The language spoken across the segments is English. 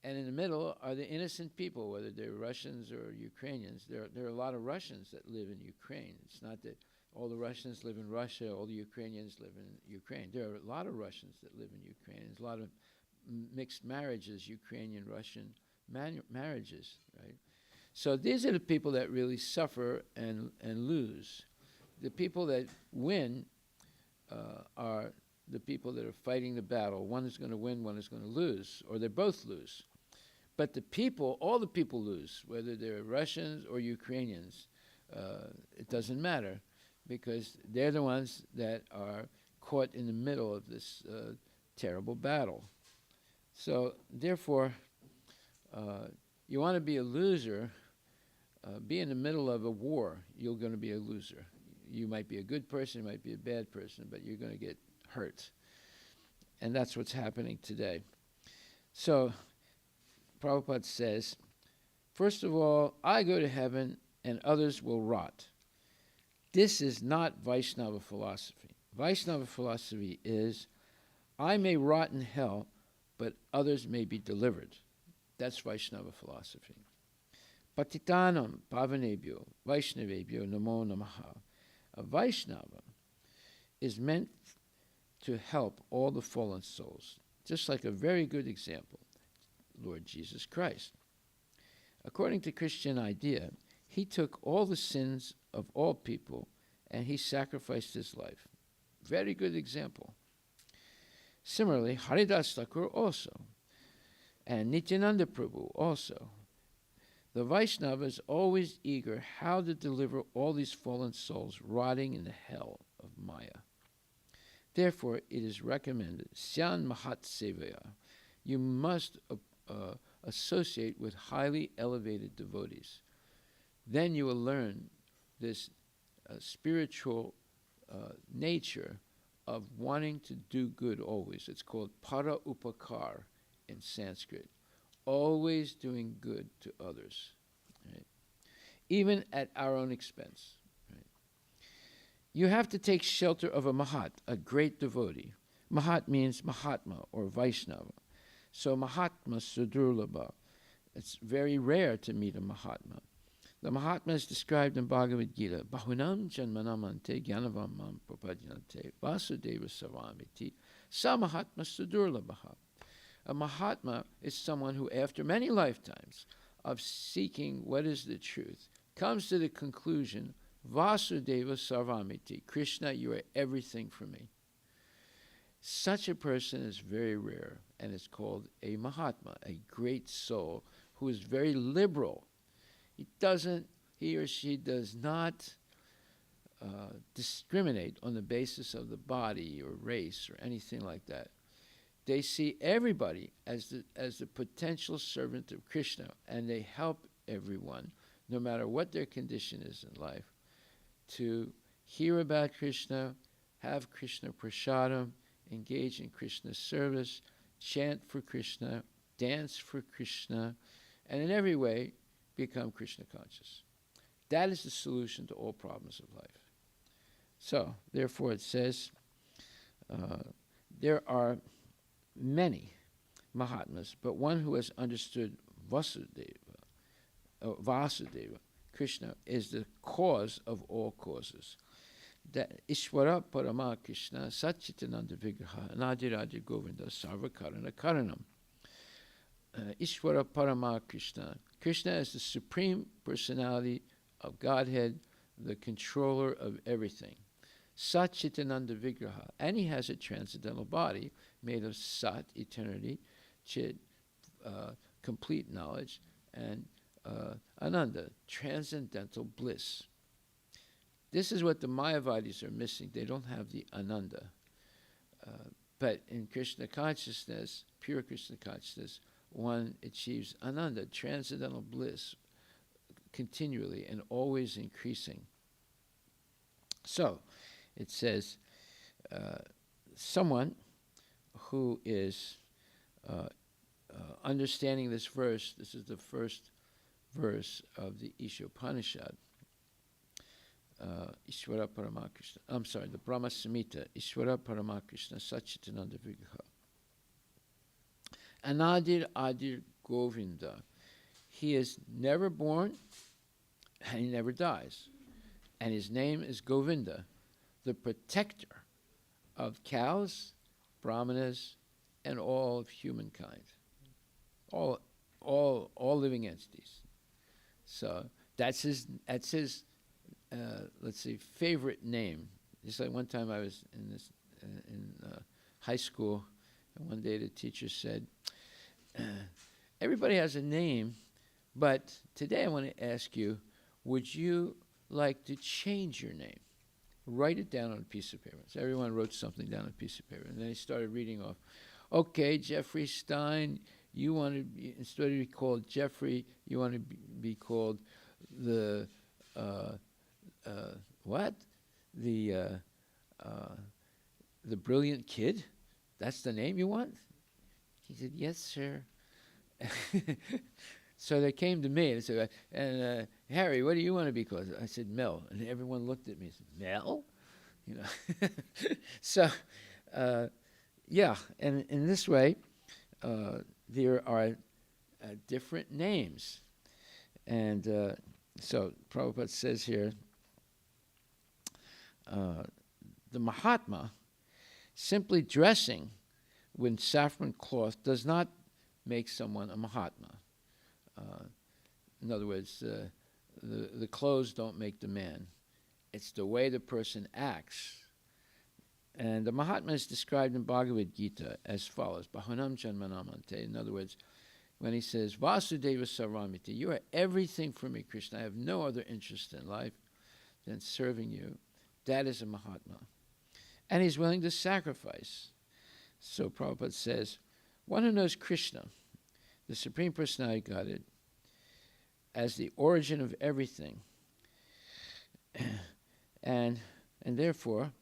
And in the middle are the innocent people, whether they're Russians or Ukrainians. There are a lot of Russians that live in Ukraine. It's not that all the Russians live in Russia, all the Ukrainians live in Ukraine. There are a lot of Russians that live in Ukraine. There's a lot of mixed marriages, Ukrainian-Russian marriages, right? So these are the people that really suffer and lose. The people that win are the people that are fighting the battle. One is going to win, one is going to lose, or they both lose. But the people, all the people lose, whether they're Russians or Ukrainians. It doesn't matter, because they're the ones that are caught in the middle of this terrible battle. So therefore, you want to be a loser, be in the middle of a war, you're going to be a loser. You might be a good person, you might be a bad person, but you're going to get hurt. And that's what's happening today. So Prabhupada says, first of all, I go to heaven and others will rot. This is not Vaishnava philosophy. Vaishnava philosophy is, I may rot in hell, but others may be delivered. That's Vaishnava philosophy. Patitanam pavanebhyo Vaishnavebhyo namo namaha. A Vaishnava is meant to help all the fallen souls, just like a very good example, Lord Jesus Christ. According to Christian idea, he took all the sins of all people and he sacrificed his life. Very good example. Similarly, Haridas Thakur also, and Nityananda Prabhu also. The Vaishnava is always eager how to deliver all these fallen souls rotting in the hell of Maya. Therefore, it is recommended, Syan Mahat Sevaya, you must associate with highly elevated devotees. Then you will learn this spiritual nature of wanting to do good always. It's called para upakar in Sanskrit. Always doing good to others, right? Even at our own expense. Right? You have to take shelter of a Mahat, a great devotee. Mahat means Mahatma or Vaishnava. So Mahatma Sudurlabha. It's very rare to meet a Mahatma. The Mahatma is described in Bhagavad Gita. Bahunam janmanamante jnanavamam prapadyante vasudeva savamiti sa Mahatma Sudurlabha. A Mahatma is someone who, after many lifetimes of seeking what is the truth, comes to the conclusion, Vasudeva Sarvamiti, Krishna, you are everything for me. Such a person is very rare, and is called a Mahatma, a great soul, who is very liberal. He or she does not discriminate on the basis of the body or race or anything like that. They see everybody as the potential servant of Krishna, and they help everyone, no matter what their condition is in life, to hear about Krishna, have Krishna prasadam, engage in Krishna service, chant for Krishna, dance for Krishna, and in every way become Krishna conscious. That is the solution to all problems of life. So, therefore it says, there are many Mahatmas, but one who has understood Vasudeva, Krishna, is the cause of all causes. That Ishvara Parama Krishna Satchitananda Vigraha Nadiraja Govinda Sarvakarana Karanam. Ishvara Parama Krishna. Krishna is the supreme personality of Godhead, the controller of everything. Satchitananda Vigraha. And he has a transcendental body made of Sat, eternity, Chit, complete knowledge, and Ananda, transcendental bliss. This is what the Mayavadis are missing. They don't have the Ananda. But in Krishna consciousness, pure Krishna consciousness, one achieves Ananda, transcendental bliss, continually and always increasing. So, it says, someone who is understanding this verse, this is the first verse of the Ishopanishad, Ishvara Paramakrishna, the Brahma Samhita, Ishvara Paramakrishna Satchitananda Vigraha. Anadir Adir Govinda. He is never born and he never dies. And his name is Govinda, the protector of cows, brahmanas, and all of humankind. All living entities. So that's his let's see, favorite name. Just like one time I was in high school, and one day the teacher said, everybody has a name, but today I want to ask you, would you like to change your name? Write it down on a piece of paper. So everyone wrote something down on a piece of paper, and then he started reading off. Okay, Jeffrey Stein, you want to be, instead of be called Jeffrey, you want to be called the what? The brilliant kid? That's the name you want? He said, yes, sir. So they came to me and said, Harry, what do you want to be called? I said, Mel. And everyone looked at me and said, Mel? You know. So, yeah, and in this way, there are different names. And so Prabhupada says here, the Mahatma, simply dressing with saffron cloth does not make someone a Mahatma. In other words, the clothes don't make the man. It's the way the person acts. And the Mahatma is described in Bhagavad Gita as follows, Bahanam Janmanamante. In other words, when he says, Vasudeva Sarvamiti, you are everything for me, Krishna. I have no other interest in life than serving you. That is a Mahatma. And he's willing to sacrifice. So Prabhupada says, one who knows Krishna, the Supreme Personality of Godhead, as the origin of everything, and therefore,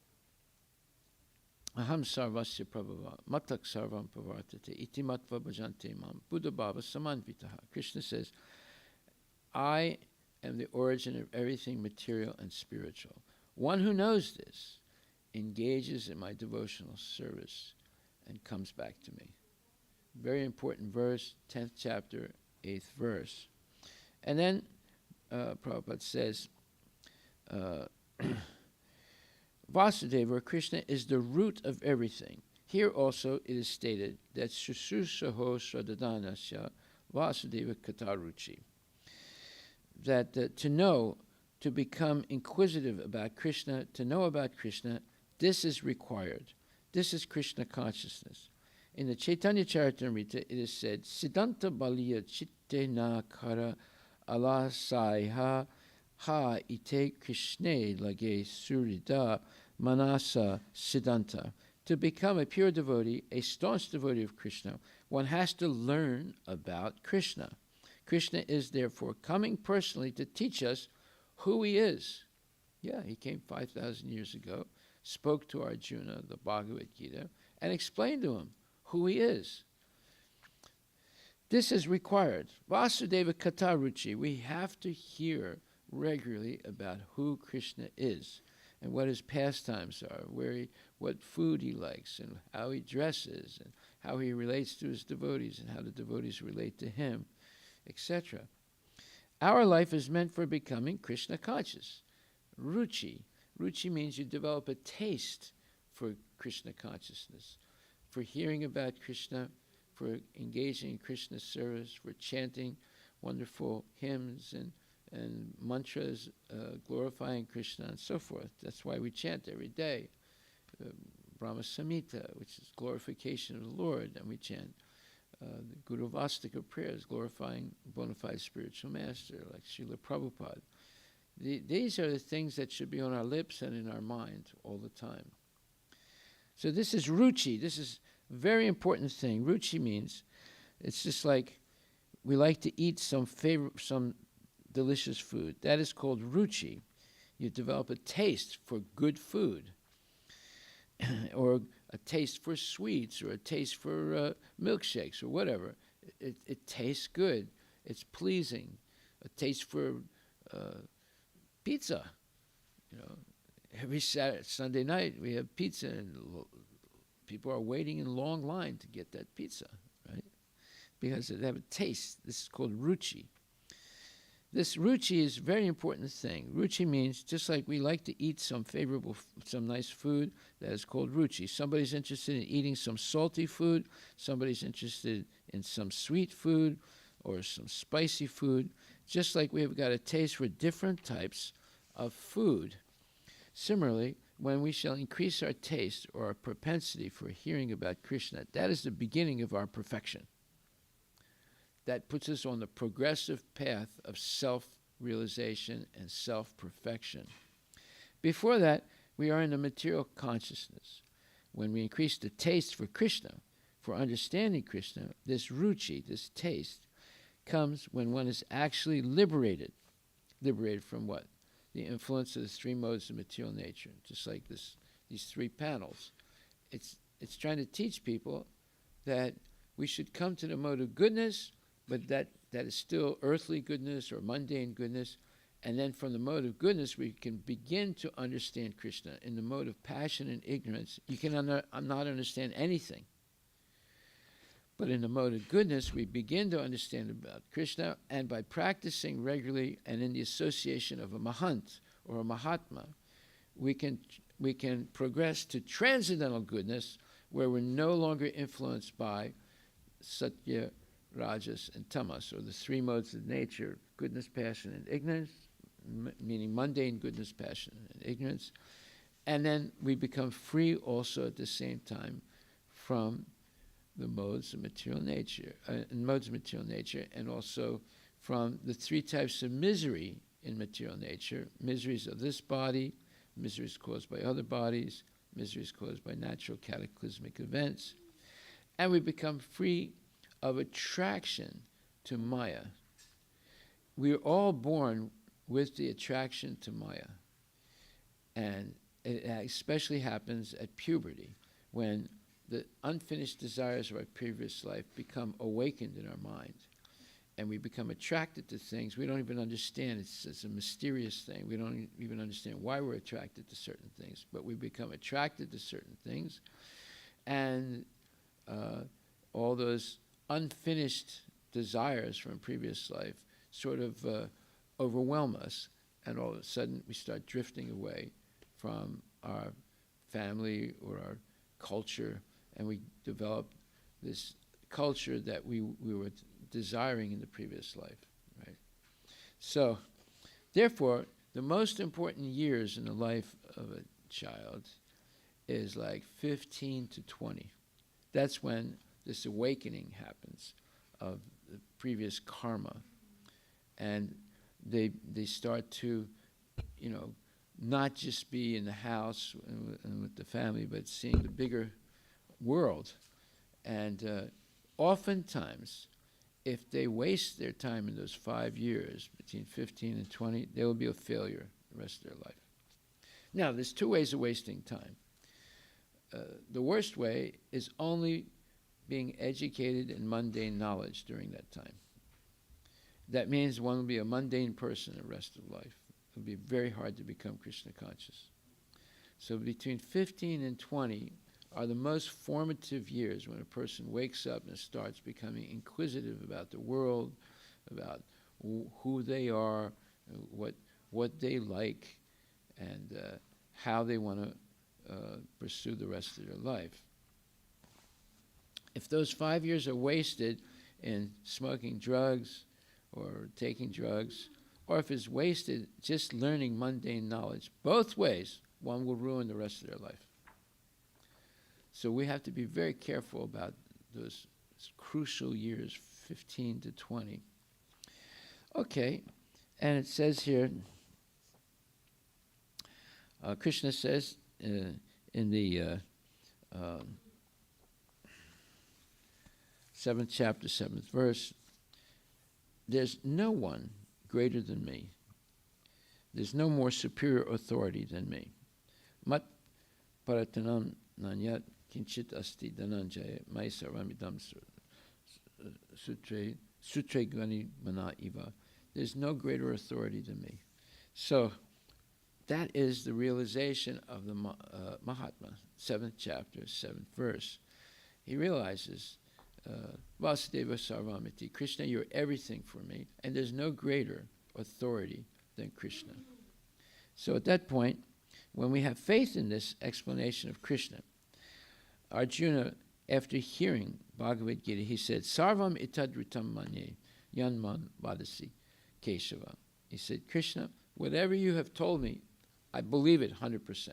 Aham sarvasya prabhava, matak sarvam pavartate, iti matva bhajante mam, buddha bhava samanvitaha. Krishna says, I am the origin of everything material and spiritual. One who knows this engages in my devotional service and comes back to me. Very important verse, 10th chapter, 8th verse. And then Prabhupada says, Vasudeva, or Krishna, is the root of everything. Here also it is stated that Sususaho Sradadanasya Vasudeva Kataruchi. That to know, to become inquisitive about Krishna, to know about Krishna, this is required. This is Krishna consciousness. In the Chaitanya Charitamrita, it is said, Siddhanta Baliya Chitte Na Kara Allah Saiha Ha Ite Krishne Lage Surida Manasa Siddhanta. To become a pure devotee, a staunch devotee of Krishna, one has to learn about Krishna. Krishna is therefore coming personally to teach us who he is. Yeah, he came 5,000 years ago, spoke to Arjuna, the Bhagavad Gita, and explained to him who he is. This is required. Vasudeva Kataruchi, we have to hear regularly about who Krishna is and what his pastimes are, what food he likes, and how he dresses, and how he relates to his devotees, and how the devotees relate to him, etc. Our life is meant for becoming Krishna conscious. Ruchi. Ruchi means you develop a taste for Krishna consciousness, for hearing about Krishna, for engaging in Krishna service, for chanting wonderful hymns and mantras glorifying Krishna and so forth. That's why we chant every day. Brahma Samhita, which is glorification of the Lord, and we chant the Guru Vastika prayers, glorifying bona fide spiritual master like Srila Prabhupada. These are the things that should be on our lips and in our mind all the time. So this is ruchi. This is a very important thing. Ruchi means it's just like we like to eat some delicious food. That is called ruchi. You develop a taste for good food, or a taste for sweets, or a taste for milkshakes, or whatever. It tastes good. It's pleasing. A taste for pizza. You know, every Sunday night we have pizza, and people are waiting in long line to get that pizza, right? because they have a taste. This is called ruchi. This ruchi is a very important thing. Ruchi means just like we like to eat some some nice food, that is called ruchi. Somebody's interested in eating some salty food. Somebody's interested in some sweet food or some spicy food. Just like we have got a taste for different types of food. Similarly, when we shall increase our taste or our propensity for hearing about Krishna, that is the beginning of our perfection. That puts us on the progressive path of self-realization and self-perfection. Before that, we are in the material consciousness. When we increase the taste for Krishna, for understanding Krishna, this ruchi, this taste, comes when one is actually liberated. Liberated from what? The influence of the three modes of material nature, just like these three panels. It's trying to teach people that we should come to the mode of goodness, but that is still earthly goodness or mundane goodness. And then from the mode of goodness, we can begin to understand Krishna. In the mode of passion and ignorance, you can not understand anything. But in the mode of goodness, we begin to understand about Krishna, and by practicing regularly and in the association of a mahant or a mahatma, we can progress to transcendental goodness, where we're no longer influenced by satya, rajas, and tamas, or the three modes of nature: goodness, passion, and ignorance, meaning mundane goodness, passion, and ignorance. And then we become free also at the same time from the modes of material nature, and also from the three types of misery in material nature: miseries of this body, miseries caused by other bodies, miseries caused by natural cataclysmic events. And we become free of attraction to Maya. We are all born with the attraction to Maya. And it especially happens at puberty, when the unfinished desires of our previous life become awakened in our mind, and we become attracted to things we don't even understand. It's a mysterious thing. We don't even understand why we're attracted to certain things, but we become attracted to certain things, and all those unfinished desires from previous life sort of overwhelm us, and all of a sudden we start drifting away from our family or our culture, and we develop this culture that we were desiring in the previous life, right? So, therefore, the most important years in the life of a child is like 15 to 20. That's when this awakening happens of the previous karma, and they start to, not just be in the house and with the family, but seeing the bigger world. And oftentimes, if they waste their time in those 5 years, between 15 and 20, they will be a failure the rest of their life. Now, there's two ways of wasting time. The worst way is only being educated in mundane knowledge during that time. That means one will be a mundane person the rest of life. It will be very hard to become Krishna conscious. So between 15 and 20 are the most formative years, when a person wakes up and starts becoming inquisitive about the world, about who they are, what they like, and how they want to pursue the rest of their life. If those 5 years are wasted in smoking drugs or taking drugs, or if it's wasted just learning mundane knowledge, both ways, one will ruin the rest of their life. So we have to be very careful about those crucial years, 15 to 20. Okay, and it says here, Krishna says in the 7th chapter, 7th verse, there's no one greater than me. There's no more superior authority than me. Mat paratanam nanyat kinchit asti dhananjaya mai sarvamidam sutre gani mana iva. There's no greater authority than me. So that is the realization of the Mahatma, 7th chapter, 7th verse. He realizes Vasudeva Sarvamiti. Krishna, you're everything for me, and there's no greater authority than Krishna. So at that point, when we have faith in this explanation of Krishna, Arjuna, after hearing Bhagavad Gita, he said, Sarvam itadritam manye yanman vadasi Keshava. He said, Krishna, whatever you have told me, I believe it 100%.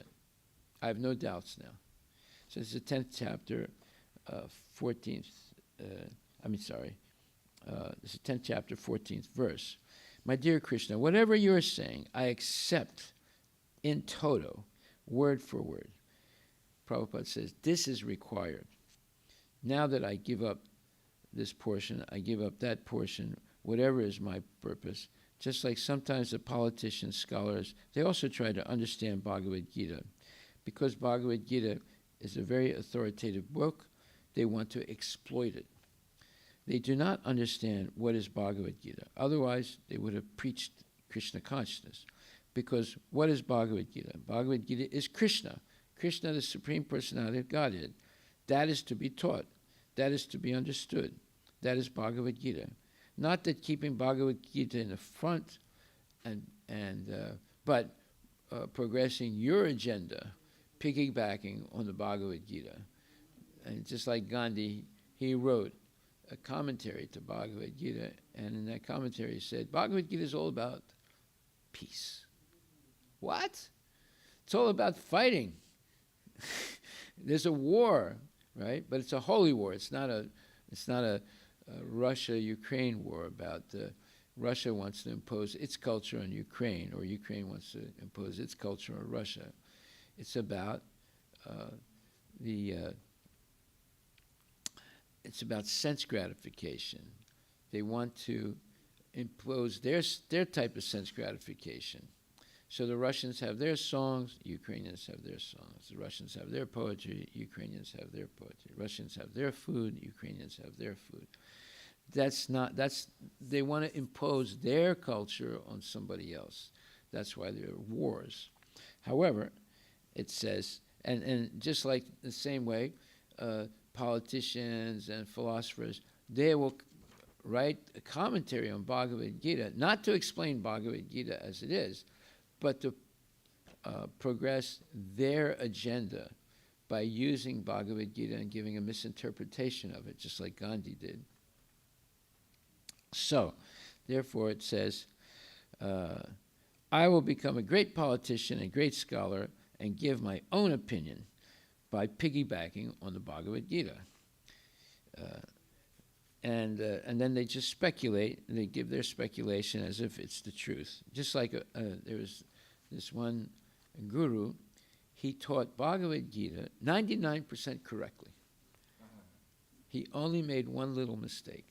I have no doubts now. So it's the 10th chapter, 14th, it's the 10th chapter, 14th verse. My dear Krishna, whatever you are saying, I accept in toto, word for word. Prabhupada says, this is required. Now that I give up this portion, I give up that portion, whatever is my purpose. Just like sometimes the politicians, scholars, they also try to understand Bhagavad Gita. Because Bhagavad Gita is a very authoritative book, they want to exploit it. They do not understand what is Bhagavad Gita. Otherwise, they would have preached Krishna consciousness. Because what is Bhagavad Gita? Bhagavad Gita is Krishna. Krishna, the Supreme Personality of Godhead. That is to be taught. That is to be understood. That is Bhagavad Gita. Not that keeping Bhagavad Gita in the front, but progressing your agenda, piggybacking on the Bhagavad Gita. And just like Gandhi, he wrote a commentary to Bhagavad Gita, and in that commentary he said, Bhagavad Gita is all about peace. What? It's all about fighting. There's a war, right? But it's a holy war. It's not a Russia-Ukraine war about Russia wants to impose its culture on Ukraine, or Ukraine wants to impose its culture on Russia. It's about it's about sense gratification. They want to impose their type of sense gratification. So the Russians have their songs, Ukrainians have their songs. The Russians have their poetry, Ukrainians have their poetry. Russians have their food, Ukrainians have their food. They want to impose their culture on somebody else. That's why there are wars. However, it says, and just like the same way, politicians and philosophers, they will write a commentary on Bhagavad Gita, not to explain Bhagavad Gita as it is, but to progress their agenda by using Bhagavad Gita and giving a misinterpretation of it, just like Gandhi did. So, therefore it says, I will become a great politician and great scholar and give my own opinion by piggybacking on the Bhagavad Gita. And then they just speculate, and they give their speculation as if it's the truth. Just like there was this one guru, he taught Bhagavad Gita 99% correctly. He only made one little mistake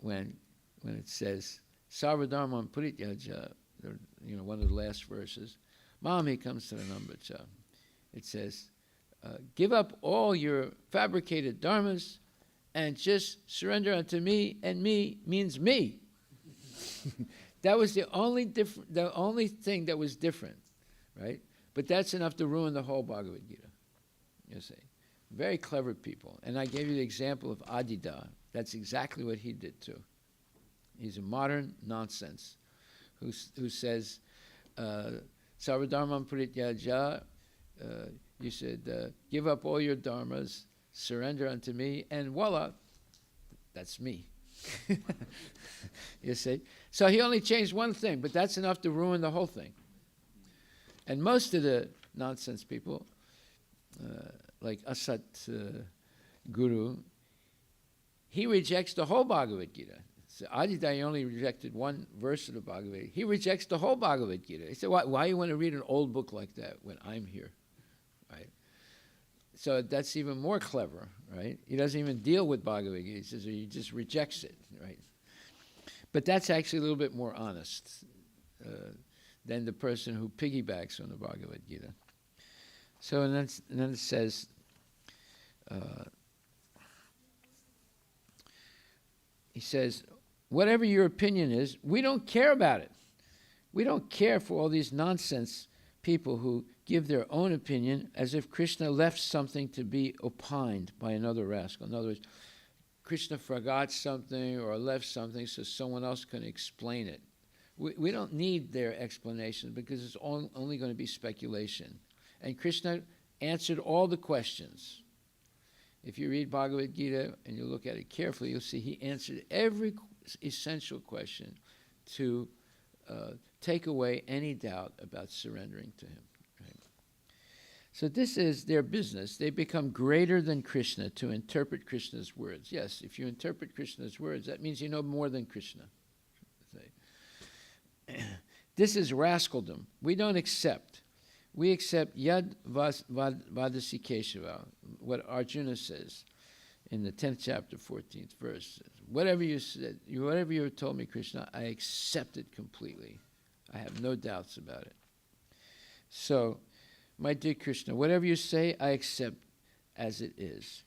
when it says, Sarvadharman Purityaja, one of the last verses, Mom, he comes to the number cha. It says, give up all your fabricated dharmas and just surrender unto me, and me means me. That was the only thing that was different, right? But that's enough to ruin the whole Bhagavad Gita, you see. Very clever people. And I gave you the example of Adida. That's exactly what he did too. He's a modern nonsense who says, Sarvadharman Purityaja, you should give up all your dharmas, surrender unto me, and voila, that's me. You see? So he only changed one thing, but that's enough to ruin the whole thing. And most of the nonsense people, like Asat Guru, he rejects the whole Bhagavad Gita. So Adidai only rejected one verse of the Bhagavad Gita. He rejects the whole Bhagavad Gita. He said, why you want to read an old book like that when I'm here? Right? So that's even more clever, right? He doesn't even deal with Bhagavad Gita. He says he just rejects it, right? But that's actually a little bit more honest than the person who piggybacks on the Bhagavad Gita. So and then it says, he says, whatever your opinion is, we don't care about it. We don't care for all these nonsense people who give their own opinion as if Krishna left something to be opined by another rascal. In other words, Krishna forgot something or left something so someone else can explain it. We don't need their explanation because it's only going to be speculation. And Krishna answered all the questions. If you read Bhagavad Gita and you look at it carefully, you'll see he answered every essential question to take away any doubt about surrendering to him. Right? So this is their business. They become greater than Krishna to interpret Krishna's words. Yes, if you interpret Krishna's words, that means you know more than Krishna. This is rascaldom. We don't accept. We accept Yad Vadasi Keshava, what Arjuna says in the 10th chapter, 14th verse. Whatever you said, whatever you told me, Krishna, I accept it completely. I have no doubts about it. So, my dear Krishna, whatever you say, I accept as it is.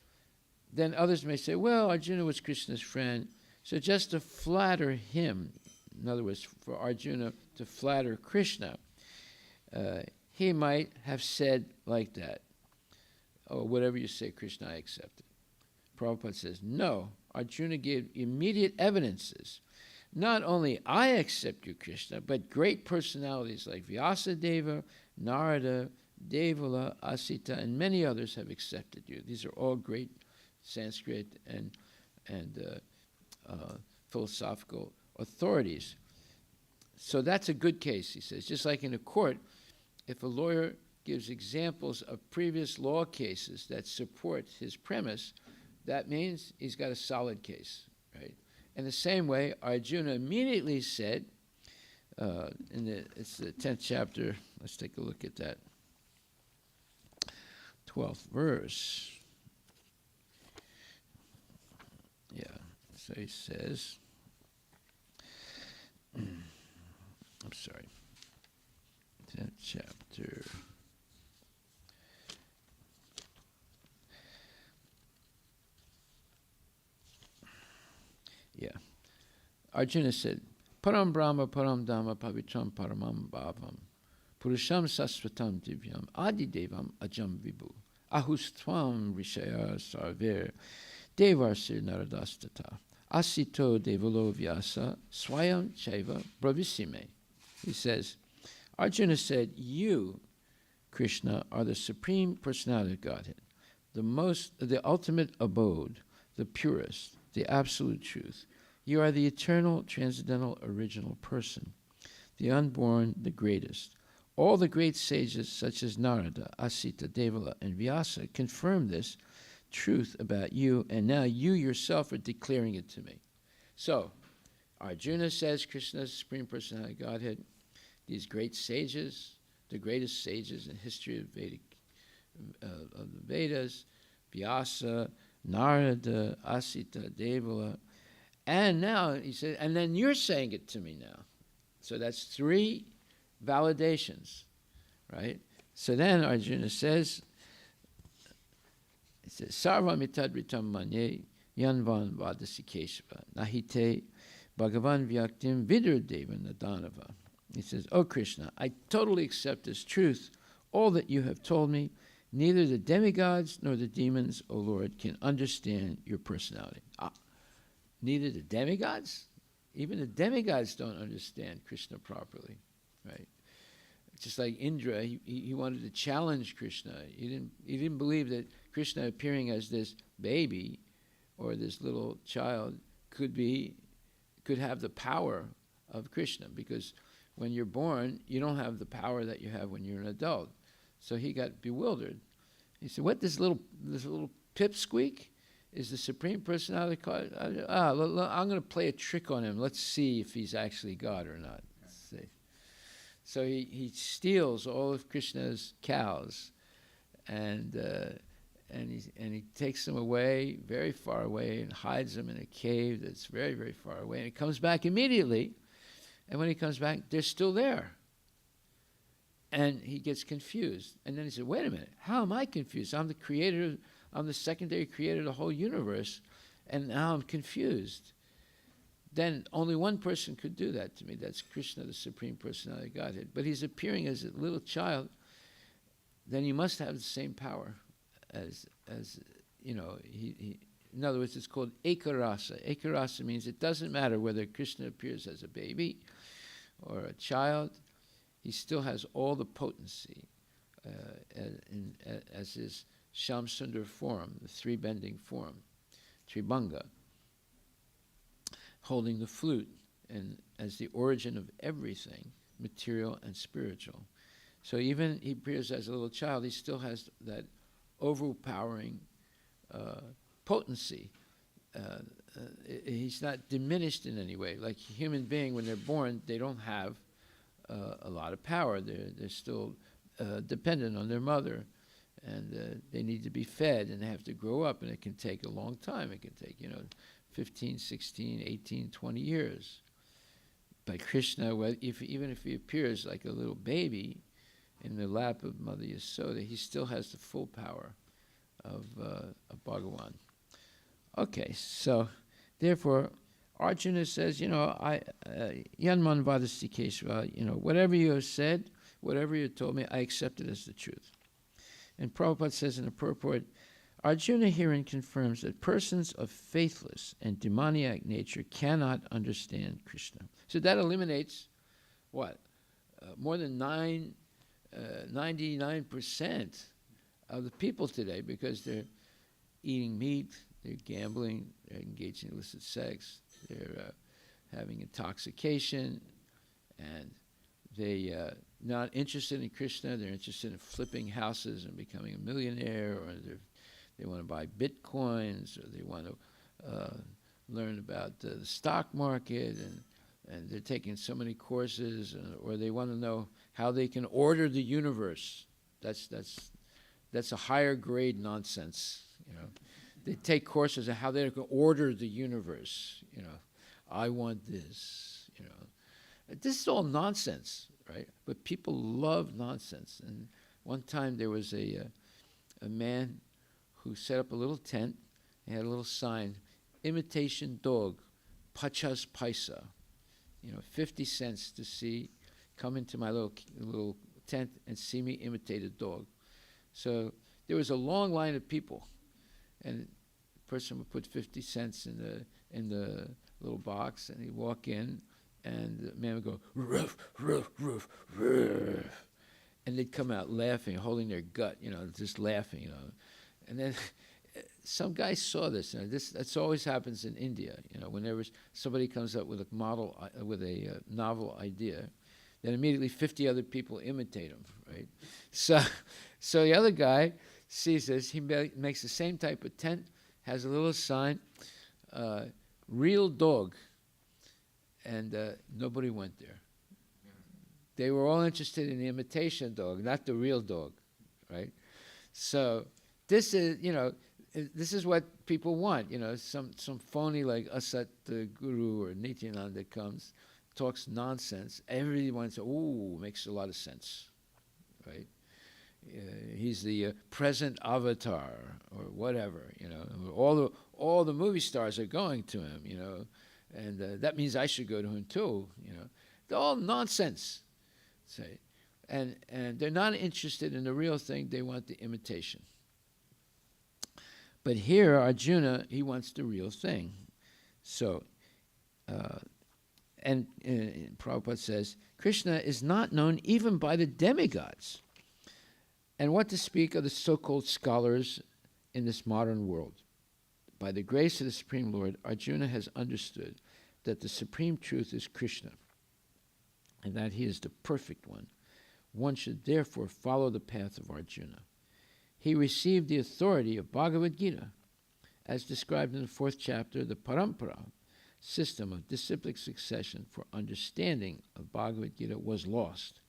Then others may say, well, Arjuna was Krishna's friend, so just to flatter him, in other words, for Arjuna to flatter Krishna, he might have said like that, oh, whatever you say, Krishna, I accept it. Prabhupada says, no, Arjuna gave immediate evidences. Not only I accept you, Krishna, but great personalities like Vyasadeva, Narada, Devala, Asita, and many others have accepted you. These are all great Sanskrit and philosophical authorities. So that's a good case, he says. Just like in a court, if a lawyer gives examples of previous law cases that support his premise, that means he's got a solid case, right? In the same way, Arjuna immediately said, it's the 10th chapter, let's take a look at that, 12th verse. Yeah, so he says, I'm sorry, 10th chapter. Yeah. Arjuna said, Param Brahma, Param Dhamma, Pavitram, Paramam Bhavam, Purusham Sasvatam Divyam, Adi Devam, Ajam Vibhu, Ahustvam Rishaya Sarver, Devarsir Naradastata, Asito Devalo Vyasa, Swayam Chaiva Bravisime. He says, Arjuna said, you, Krishna, are the Supreme Personality of Godhead, the ultimate abode, the purest, the absolute truth. You are the eternal, transcendental, original person, the unborn, the greatest. All the great sages such as Narada, Asita, Devala, and Vyasa confirm this truth about you, and now you yourself are declaring it to me. So, Arjuna says Krishna is the Supreme Personality of Godhead. These great sages, the greatest sages in history of the Vedas, Vyasa, Narada, Asita, Devala, and now he said, and then you're saying it to me now. So that's 3 validations, right? So then Arjuna says, Sarva mitad ritam manye yanvan vadasi keshava nahite bhagavan vyaktim vidur deva nadanava. He says, oh Krishna, I totally accept this truth. All that you have told me, neither the demigods nor the demons, O Lord, can understand your personality. Neither the demigods? Even the demigods don't understand Krishna properly, right? Just like Indra, he wanted to challenge Krishna. He didn't believe that Krishna appearing as this baby or this little child could have the power of Krishna, because when you're born, you don't have the power that you have when you're an adult. So he got bewildered. He said, what, this little pipsqueak is the Supreme Personality? I'm going to play a trick on him. Let's see if he's actually God or not. So he steals all of Krishna's cows, and he takes them away, very far away, and hides them in a cave that's very, very far away. And he comes back immediately, and when he comes back, they're still there. And he gets confused. And then he said, wait a minute, how am I confused? I'm the creator, I'm the secondary creator of the whole universe, and now I'm confused. Then only one person could do that to me. That's Krishna, the Supreme Personality of Godhead. But he's appearing as a little child. Then he must have the same power as In other words, it's called ekarasa. Ekarasa means it doesn't matter whether Krishna appears as a baby or a child, he still has all the potency as his Shamsundar form, the three-bending form, Tribhanga, holding the flute, and as the origin of everything, material and spiritual. So even he appears as a little child, he still has that overpowering potency. He's not diminished in any way. Like a human being, when they're born, they don't have a lot of power. They're still dependent on their mother, and they need to be fed, and they have to grow up, and it can take a long time. It can take, 15, 16, 18, 20 years. But Krishna, even if he appears like a little baby in the lap of Mother Yasoda, he still has the full power of Bhagavan. Okay, so therefore, Arjuna says, Yanman Vadasti Keshava, whatever you have said, whatever you told me, I accept it as the truth. And Prabhupada says in the purport, Arjuna herein confirms that persons of faithless and demoniac nature cannot understand Krishna. So that eliminates what? More than 99% of the people today, because they're eating meat, they're gambling, they're engaging in illicit sex, they're having intoxication, and they're not interested in Krishna. They're interested in flipping houses and becoming a millionaire, or they want to buy bitcoins, or they want to learn about the stock market, and they're taking so many courses, or they want to know how they can order the universe. That's a higher grade nonsense. They take courses on how they can order the universe. I want this. This is all nonsense, right? But people love nonsense. And one time there was a man who set up a little tent. He had a little sign, imitation dog, pachas paisa. 50 cents to see, come into my little tent and see me imitate a dog. So there was a long line of people, and the person would put 50 cents in the little box, and he'd walk in, and the man would go, ruff, ruff, ruff, ruff. And they'd come out laughing, holding their gut, just laughing, And then some guy saw this. That's always happens in India. Whenever somebody comes up with a novel idea, then immediately 50 other people imitate him, right? So the other guy sees this. He makes the same type of tent, has a little sign, real dog. And nobody went there. They were all interested in the imitation dog, not the real dog, right? So this is what people want. Some phony like Asat Guru or Nityananda comes, talks nonsense. Everyone says, "Ooh, makes a lot of sense," right? He's the present avatar or whatever. All the movie stars are going to him. And that means I should go to him too. They're all nonsense. Say, and they're not interested in the real thing. They want the imitation. But here, Arjuna, he wants the real thing. So, and Prabhupada says, Krishna is not known even by the demigods. And what to speak of the so-called scholars in this modern world? By the grace of the Supreme Lord, Arjuna has understood that the supreme truth is Krishna, and that he is the perfect one. One should therefore follow the path of Arjuna. He received the authority of Bhagavad Gita, as described in the 4th chapter, the parampara system of disciplic succession for understanding of Bhagavad Gita was lost,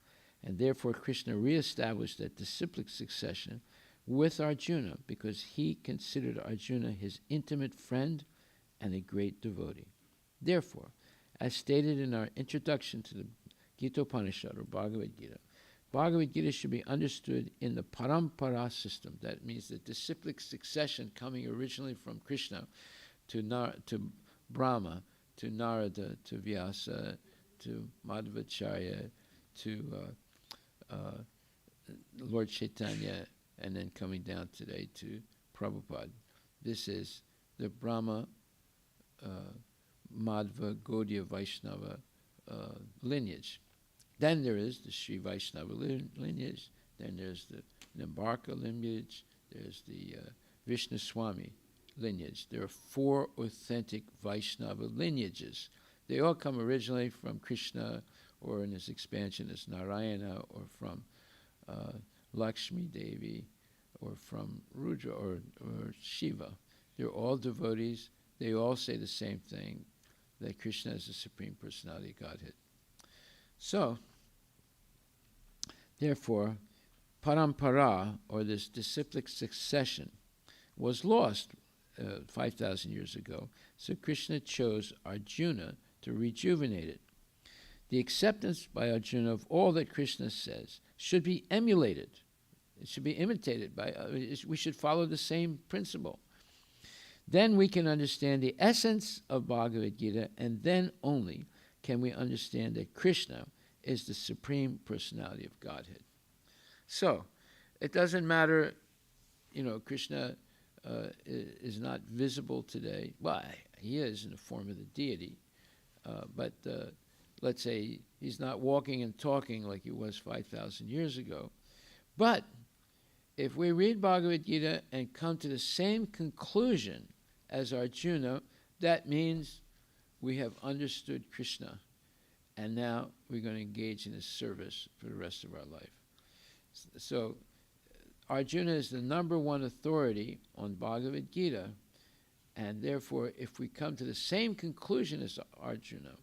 and therefore Krishna reestablished that disciplic succession with Arjuna, because he considered Arjuna his intimate friend and a great devotee. Therefore, as stated in our introduction to the Gita Upanishad or Bhagavad Gita should be understood in the parampara system. That means the disciplic succession coming originally from Krishna to Brahma, to Narada, to Vyasa, to Madhvacharya, to Lord Chaitanya, and then coming down today to Prabhupada. This is the Brahma, Madhva, Gaudiya, Vaishnava lineage. Then there is the Sri Vaishnava lineage. Then there's the Nimbarka lineage. There's the Vishnu Swami lineage. There are 4 authentic Vaishnava lineages. They all come originally from Krishna, or in his expansion as Narayana, or from Lakshmi Devi, or from Rudra, or Shiva. They're all devotees. They all say the same thing, that Krishna is the Supreme Personality of Godhead. So, therefore, parampara, or this disciplic succession, was lost 5,000 years ago. So Krishna chose Arjuna to rejuvenate it. The acceptance by Arjuna of all that Krishna says should be emulated. It should be imitated by, we should follow the same principle. Then we can understand the essence of Bhagavad Gita, and then only can we understand that Krishna is the Supreme Personality of Godhead. So, it doesn't matter, Krishna is not visible today. Well, he is in the form of the deity, but let's say he's not walking and talking like he was 5,000 years ago. But if we read Bhagavad Gita and come to the same conclusion as Arjuna, that means we have understood Krishna, and now we're going to engage in his service for the rest of our life. So Arjuna is the number one authority on Bhagavad Gita, and therefore if we come to the same conclusion as Arjuna,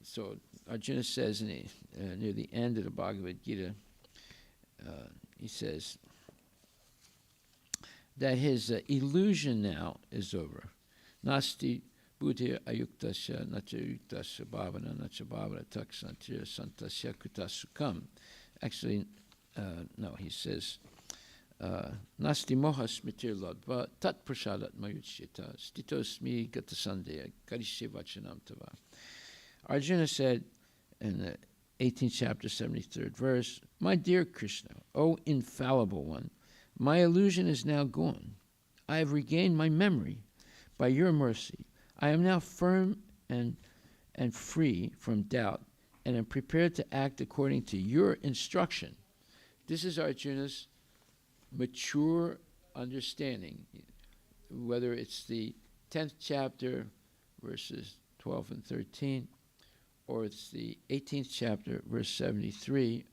so Arjuna says near the end of the Bhagavad Gita, he says that his illusion now is over. Nasti buddhir ayuktasya nacha yuktasya bhavana nacha bhavana taksantir santasya kutasukam. Actually, no, he says, Nasti moha smitir ladva tat prasadat mayuchyata stitosmi gatasandeya karishe vachanam tava. Arjuna said in the 18th chapter, 73rd verse, "My dear Krishna, O infallible one, my illusion is now gone. I have regained my memory. By your mercy, I am now firm and free from doubt, and am prepared to act according to your instruction." This is Arjuna's mature understanding, whether it's the 10th chapter, verses 12 and 13, or it's the 18th chapter, verse 73.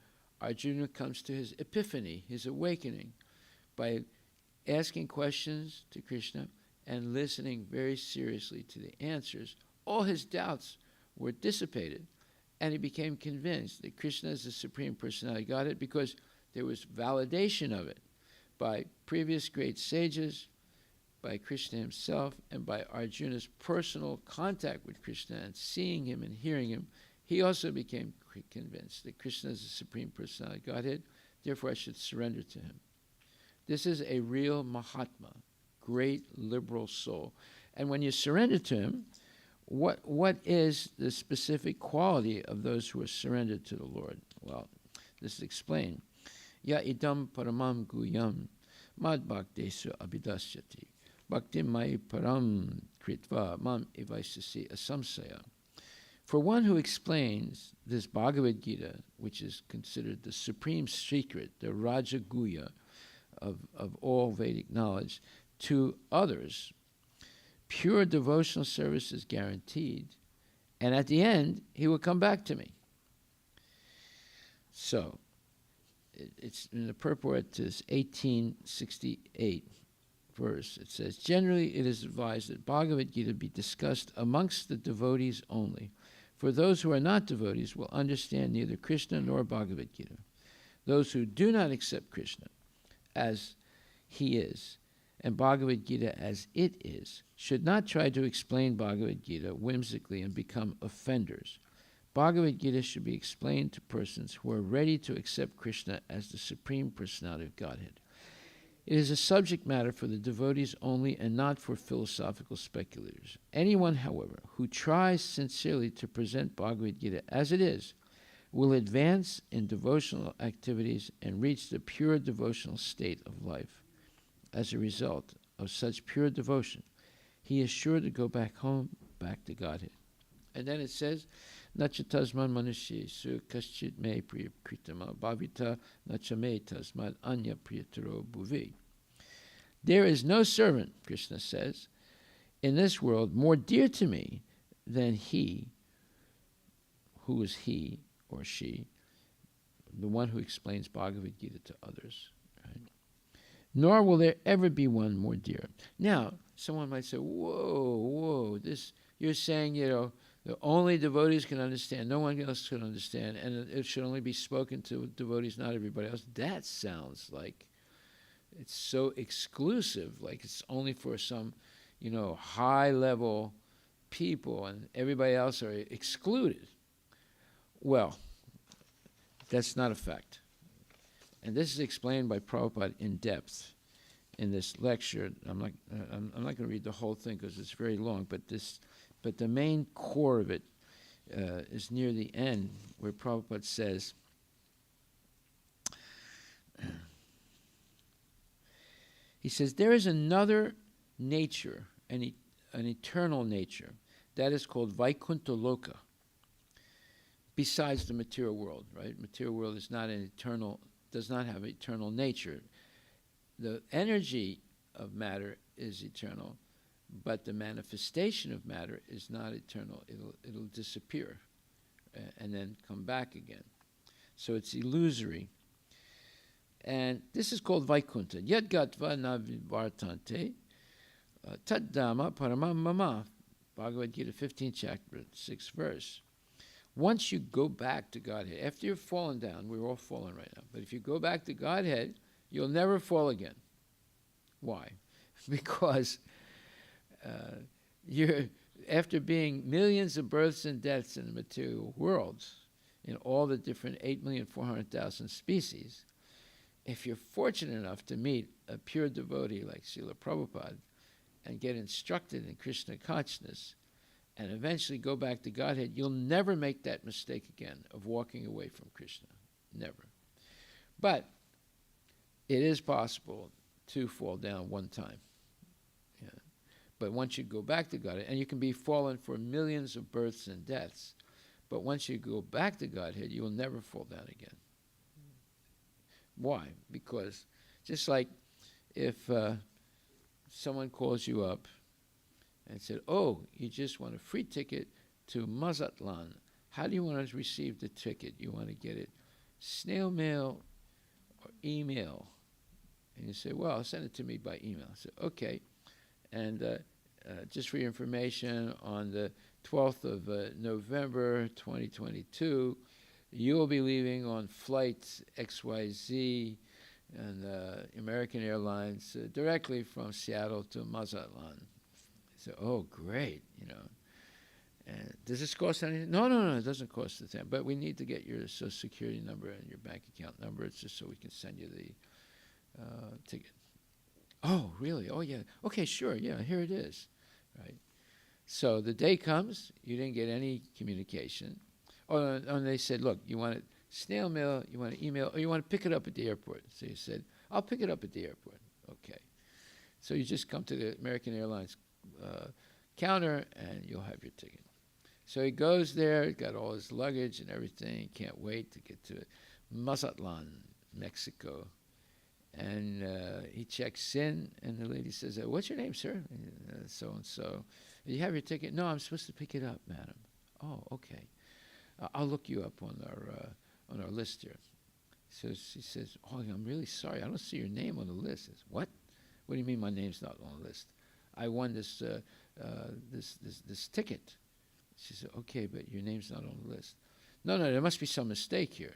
Arjuna comes to his epiphany, his awakening, by asking questions to Krishna and listening very seriously to the answers. All his doubts were dissipated, and he became convinced that Krishna is the Supreme Personality of Godhead, because there was validation of it by previous great sages, by Krishna himself, and by Arjuna's personal contact with Krishna and seeing him and hearing him. He also became convinced that Krishna is the Supreme Personality of Godhead, therefore I should surrender to him. This is a real Mahatma, great liberal soul. And when you surrender to him, what is the specific quality of those who are surrendered to the Lord? Well, this is explained. Ya idam paramam guyam mad bhaktesu abhidasyati bhaktim mai param kritva mam evaisasi asamsaya. For one who explains this Bhagavad Gita, which is considered the supreme secret, the Raja Guhya of all Vedic knowledge, to others, pure devotional service is guaranteed, and at the end, he will come back to me. So, it's in the purport to this 1868 verse. It says, generally it is advised that Bhagavad Gita be discussed amongst the devotees only, for those who are not devotees will understand neither Krishna nor Bhagavad Gita. Those who do not accept Krishna as he is, and Bhagavad Gita as it is, should not try to explain Bhagavad Gita whimsically and become offenders. Bhagavad Gita should be explained to persons who are ready to accept Krishna as the Supreme Personality of Godhead. It is a subject matter for the devotees only and not for philosophical speculators. Anyone, however, who tries sincerely to present Bhagavad Gita as it is, will advance in devotional activities and reach the pure devotional state of life. As a result, of such pure devotion, he is sure to go back home, back to Godhead. And then it says, Nachatasman manushi su kaschit me priya kritama bhavita nachame tasmad anya priyataro bhuvi. There is no servant, Krishna says, in this world more dear to me than he. Who is he or she? The one who explains Bhagavad Gita to others. Right? Nor will there ever be one more dear. Now, someone might say, whoa, this, you're saying, the only devotees can understand, no one else can understand, and it should only be spoken to devotees, not everybody else. That sounds like it's so exclusive, like it's only for some, high-level people, and everybody else are excluded. Well, that's not a fact. And this is explained by Prabhupada in depth in this lecture. I'm not going to read the whole thing because it's very long, but the main core of it is near the end, where Prabhupada says, he says, there is another nature, an eternal nature, that is called Vaikuntha Loka, besides the material world, right? Material world is not does not have eternal nature. The energy of matter is eternal, but the manifestation of matter is not eternal. It'll disappear and then come back again. So it's illusory. And this is called Vaikuntha. Yad gatva na vartante tad dhamma paramam mama. Bhagavad Gita 15th chapter, 6th verse. Once you go back to Godhead, after you've fallen down, we're all fallen right now, but if you go back to Godhead, you'll never fall again. Why? Because you're, after being millions of births and deaths in the material world, in all the different 8,400,000 species, if you're fortunate enough to meet a pure devotee like Srila Prabhupada and get instructed in Krishna consciousness, and eventually go back to Godhead, you'll never make that mistake again of walking away from Krishna. Never. But it is possible to fall down one time. Yeah. But once you go back to Godhead, and you can be fallen for millions of births and deaths, but once you go back to Godhead, you will never fall down again. Why? Because just like if someone calls you up and said, oh, you just want a free ticket to Mazatlan. How do you want to receive the ticket? You want to get it snail mail or email? And you say, well, send it to me by email. I said, okay. And just for your information, on the 12th of November 2022, you will be leaving on flight XYZ and American Airlines directly from Seattle to Mazatlan. So, oh, great, And does this cost anything? No, it doesn't cost a thing. But we need to get your Social Security number and your bank account number. It's just so we can send you the ticket. Oh, really? Oh, yeah. Okay, sure. Yeah, here it is. Right. So the day comes, you didn't get any communication. Oh, and they said, look, you want it snail mail, you want to email, or you want to pick it up at the airport. So you said, I'll pick it up at the airport. Okay. So you just come to the American Airlines counter and you'll have your ticket. So he goes there, got all his luggage and everything, can't wait to get to Mazatlan, Mexico. And he checks in, and the lady says, what's your name, sir? So-and-so. You have your ticket? No, I'm supposed to pick it up, madam. Oh, okay. I'll look you up on our list here. So she says, oh, I'm really sorry. I don't see your name on the list. Says, what? What do you mean my name's not on the list? I won this ticket. She said, okay, but your name's not on the list. No, there must be some mistake here.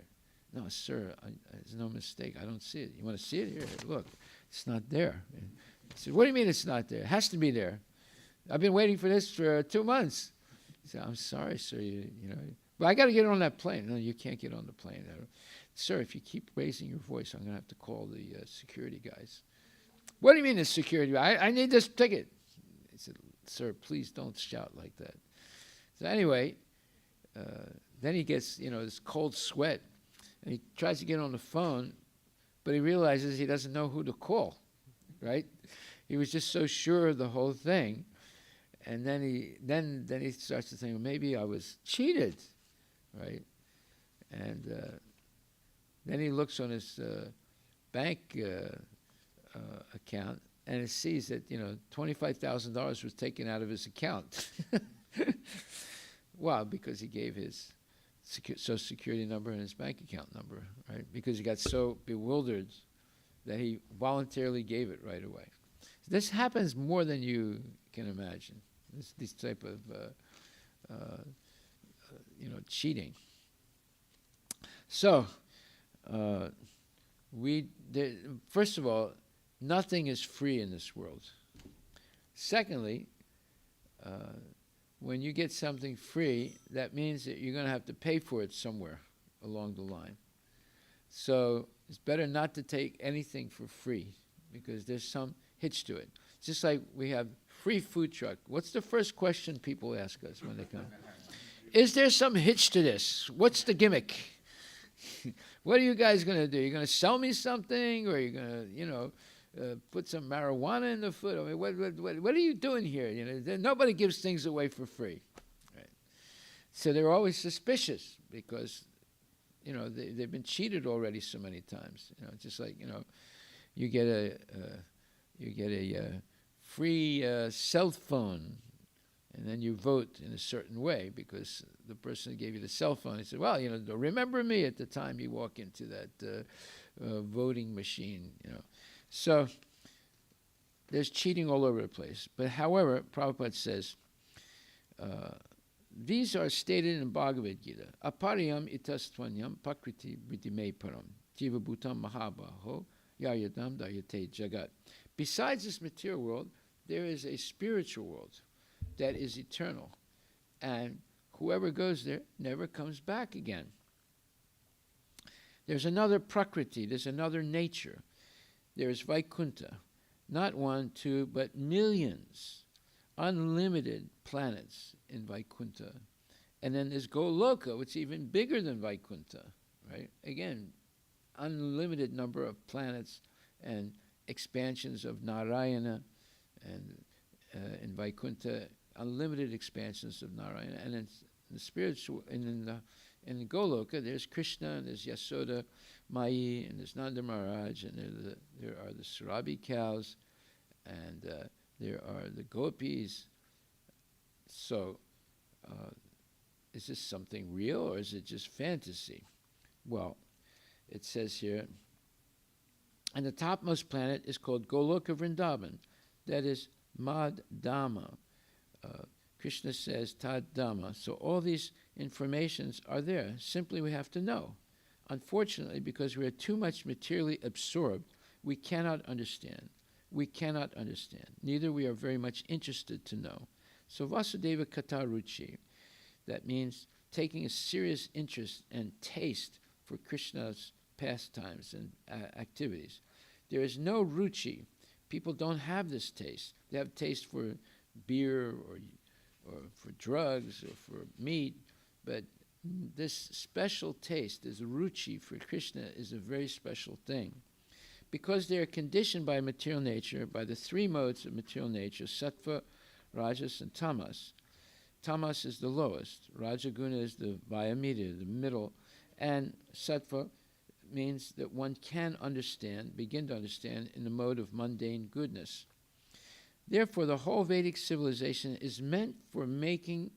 No, sir, there's no mistake. I don't see it. You want to see it? Here, look, it's not there. I said, what do you mean it's not there? It has to be there. I've been waiting for this for 2 months. He said, I'm sorry, sir, but I got to get on that plane. No, you can't get on the plane. Sir, if you keep raising your voice, I'm going to have to call the security guys. What do you mean the security guy? I need this ticket. He said, sir, please don't shout like that. So anyway, then he gets, this cold sweat, and he tries to get on the phone, but he realizes he doesn't know who to call, right? He was just so sure of the whole thing, and then he starts to think, well, maybe I was cheated, right? And then he looks on his bank account, and it sees that $25,000 was taken out of his account. Well, because he gave his Social Security number and his bank account number, right? Because he got so bewildered that he voluntarily gave it right away. This happens more than you can imagine. This type of cheating. So, first of all, nothing is free in this world. Secondly, when you get something free, that means that you're going to have to pay for it somewhere along the line. So it's better not to take anything for free because there's some hitch to it. Just like we have free food truck. What's the first question people ask us when they come? Is there some hitch to this? What's the gimmick? What are you guys going to do? You're going to sell me something, or are you going to, put some marijuana in the food? I mean, what are you doing here? Nobody gives things away for free, right? So they're always suspicious because, they've been cheated already so many times. Just like you get a free cell phone, and then you vote in a certain way because the person who gave you the cell phone, he said, well, remember me at the time you walk into that voting machine, So there's cheating all over the place. But however, Prabhupada says, these are stated in Bhagavad Gita. Apariyam itastvanyam pakriti vidime param jiva bhutam mahabaho yayadam dayate jagat. Besides this material world, there is a spiritual world that is eternal. And whoever goes there never comes back again. There's another prakriti, there's another nature. There's Vaikuntha, not one, two, but millions, unlimited planets in Vaikuntha. And then there's Goloka, which is even bigger than Vaikuntha, right? Again, unlimited number of planets and expansions of Narayana, and in Vaikuntha, unlimited expansions of Narayana. And in the spiritual, in Goloka, there's Krishna, and there's Yasoda, Mai, and there's Nanda Maharaj, and there are the Surabi cows, and there are the gopis. So, is this something real, or is it just fantasy? Well, it says here, and the topmost planet is called Goloka Vrindavan. That is Mad Dhamma. Krishna says Tad Dhamma. So all these informations are there. Simply we have to know. Unfortunately, because we are too much materially absorbed, we cannot understand. We cannot understand. Neither we are very much interested to know. So Vasudeva Kataruchi, that means taking a serious interest and taste for Krishna's pastimes and activities. There is no ruchi. People don't have this taste. They have taste for beer or for drugs or for meat, but this special taste, this ruchi for Krishna, is a very special thing. Because they are conditioned by material nature, by the three modes of material nature, sattva, rajas, and tamas. Tamas is the lowest, rajaguna is the vaya media, the middle, and sattva means that one can understand, begin to understand, in the mode of mundane goodness. Therefore, the whole Vedic civilization is meant for making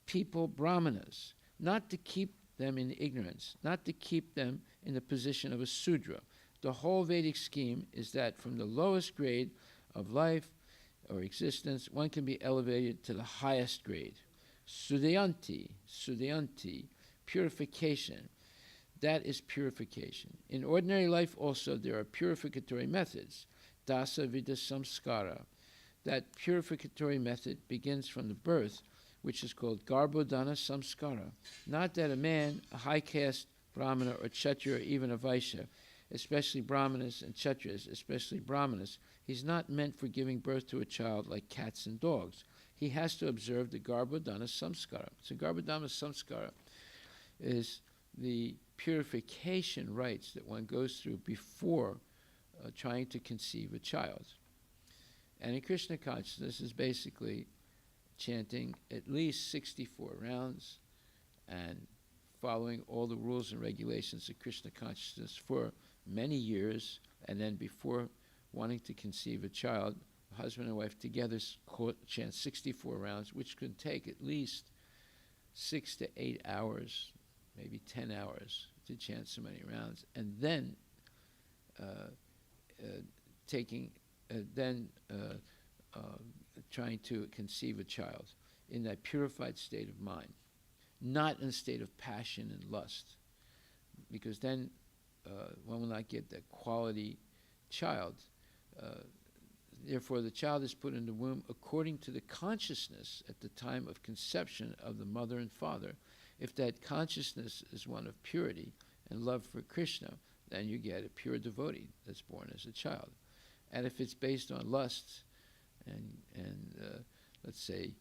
people brahmanas, not to keep them in ignorance, not to keep them in the position of a Sudra. The whole Vedic scheme is that from the lowest grade of life or existence, one can be elevated to the highest grade. Sudhayanti, purification. That is purification. In ordinary life also, there are purificatory methods. Dasa vida samskara. That purificatory method begins from the birth, which is called garbhodana samskara. Not that a man, a high caste brahmana or kshatriya or even a vaishya, especially brahmanas and kshatriyas, especially brahmanas, he's not meant for giving birth to a child like cats and dogs. He has to observe the garbhodana samskara. So garbhodana samskara is the purification rites that one goes through before trying to conceive a child. And in Krishna consciousness is basically chanting at least 64 rounds and following all the rules and regulations of Krishna consciousness for many years, and then before wanting to conceive a child, husband and wife together chant 64 rounds, which could take at least 6 to 8 hours, maybe 10 hours to chant so many rounds, and then trying to conceive a child in that purified state of mind, not in a state of passion and lust, because then one will not get the quality child. Therefore, the child is put in the womb according to the consciousness at the time of conception of the mother and father. If that consciousness is one of purity and love for Krishna, then you get a pure devotee that's born as a child. And if it's based on lust and let's say,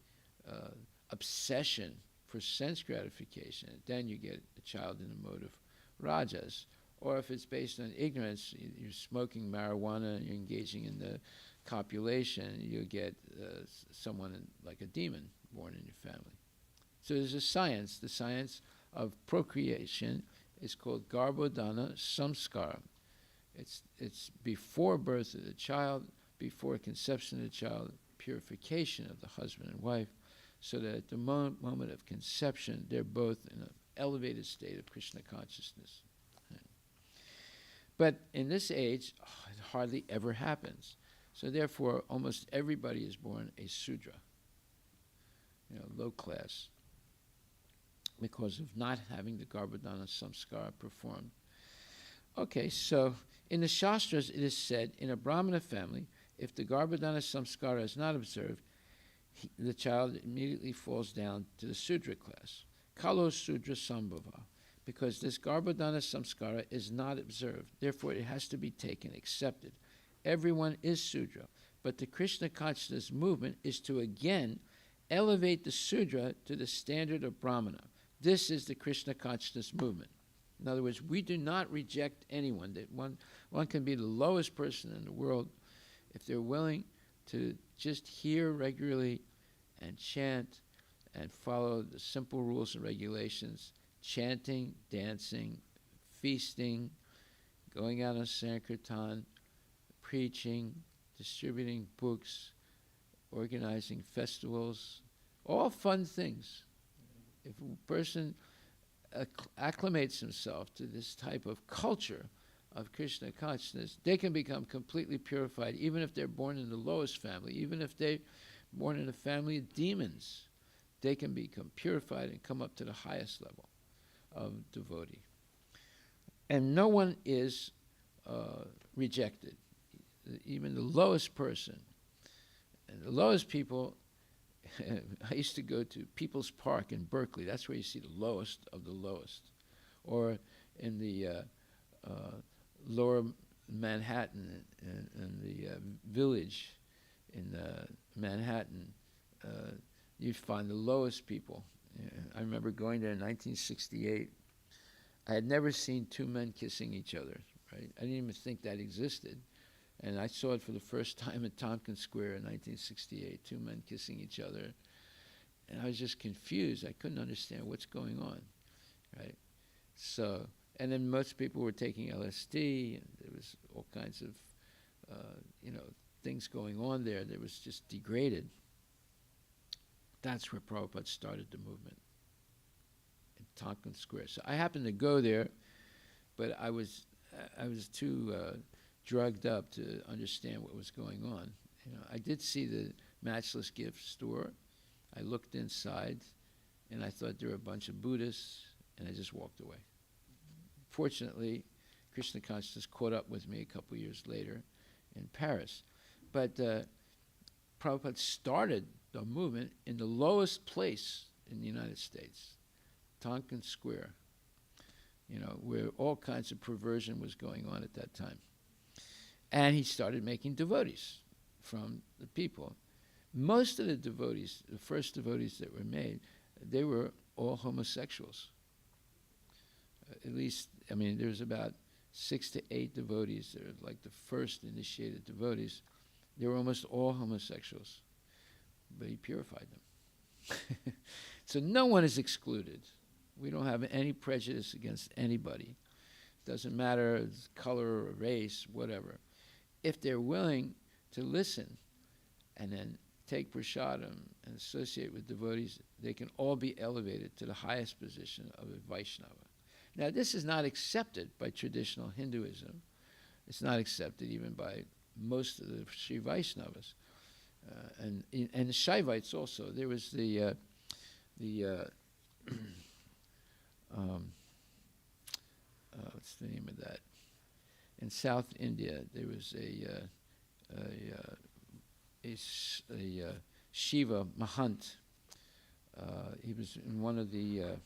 obsession for sense gratification, then you get a child in the mode of rajas. Or if it's based on ignorance, you're smoking marijuana, you're engaging in the copulation, you get someone like a demon born in your family. So there's a science. The science of procreation is called Garbhodana Samskara. It's before birth of the child, before conception of the child, purification of the husband and wife, so that at the moment of conception, they're both in an elevated state of Krishna consciousness. But in this age, it hardly ever happens. So therefore, almost everybody is born a Sudra, low class, because of not having the Garbhodana Samskara performed. Okay, so in the Shastras it is said, in a Brahmana family, if the Garbhodana Samskara is not observed, the child immediately falls down to the Sudra class. Kalo Sudra Sambhava, because this Garbhodana Samskara is not observed. Therefore, it has to be taken, accepted. Everyone is Sudra, but the Krishna consciousness movement is to again elevate the Sudra to the standard of Brahmana. This is the Krishna consciousness movement. In other words, we do not reject anyone. That one can be the lowest person in the world if they're willing to just hear regularly and chant and follow the simple rules and regulations, chanting, dancing, feasting, going out on Sankirtan, preaching, distributing books, organizing festivals, all fun things. If a person acclimates himself to this type of culture of Krishna consciousness, they can become completely purified, even if they're born in the lowest family, even if they're born in a family of demons. They can become purified and come up to the highest level of devotee. And no one is rejected, even the lowest person. And the lowest people, I used to go to People's Park in Berkeley. That's where you see the lowest of the lowest. Or in the lower Manhattan, in the village in Manhattan, you'd find the lowest people. I remember going there in 1968. I had never seen two men kissing each other, right? I didn't even think that existed. And I saw it for the first time at Tompkins Square in 1968, two men kissing each other. And I was just confused. I couldn't understand what's going on, right? So, and then most people were taking LSD, and there was all kinds of, things going on there that was just degraded. That's where Prabhupada started the movement, in Tompkins Square. So I happened to go there, but I was too drugged up to understand what was going on. I did see the Matchless Gift store. I looked inside, and I thought there were a bunch of Buddhists, and I just walked away. Fortunately, Krishna consciousness caught up with me a couple years later in Paris. But Prabhupada started the movement in the lowest place in the United States, Tompkins Square, where all kinds of perversion was going on at that time. And he started making devotees from the people. Most of the devotees, the first devotees that were made, they were all homosexuals. At least, there's about 6 to 8 devotees that are like the first initiated devotees They were almost all homosexuals, but he purified them. So no one is excluded. We don't have any prejudice against anybody. Doesn't matter color or race, whatever. If they're willing to listen and then take prasadam and associate with devotees, they can all be elevated to the highest position of a Vaishnava. Now, this is not accepted by traditional Hinduism. It's not accepted even by most of the Sri Vaishnavas. And Shaivites also. There was what's the name of that? In South India, there was a Shiva Mahant. He was in one of the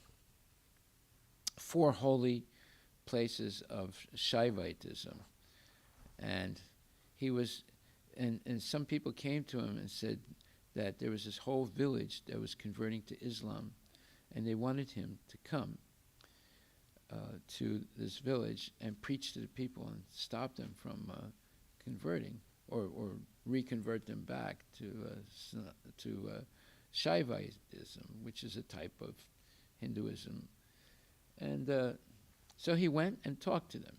4 holy places of Shaivitism. And he was, and some people came to him and said that there was this whole village that was converting to Islam, and they wanted him to come to this village and preach to the people and stop them from converting or reconvert them back to Shaivism, which is a type of Hinduism. And so he went and talked to them.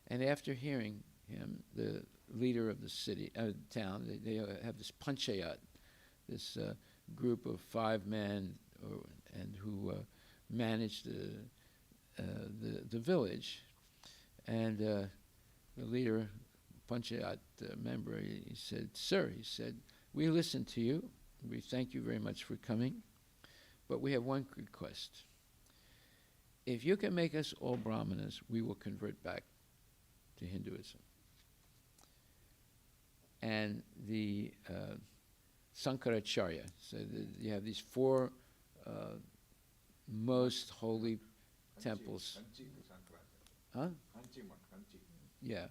And after hearing him, the leader of the city, town, they have this panchayat, this group of 5 men, and who managed the village. And the leader, panchayat member, he said, "Sir," he said, "we listen to you. We thank you very much for coming, but we have one request. If you can make us all brahmanas, we will convert back to Hinduism." And the Sankaracharya, so you have these 4 most holy temples. Huh? Yeah.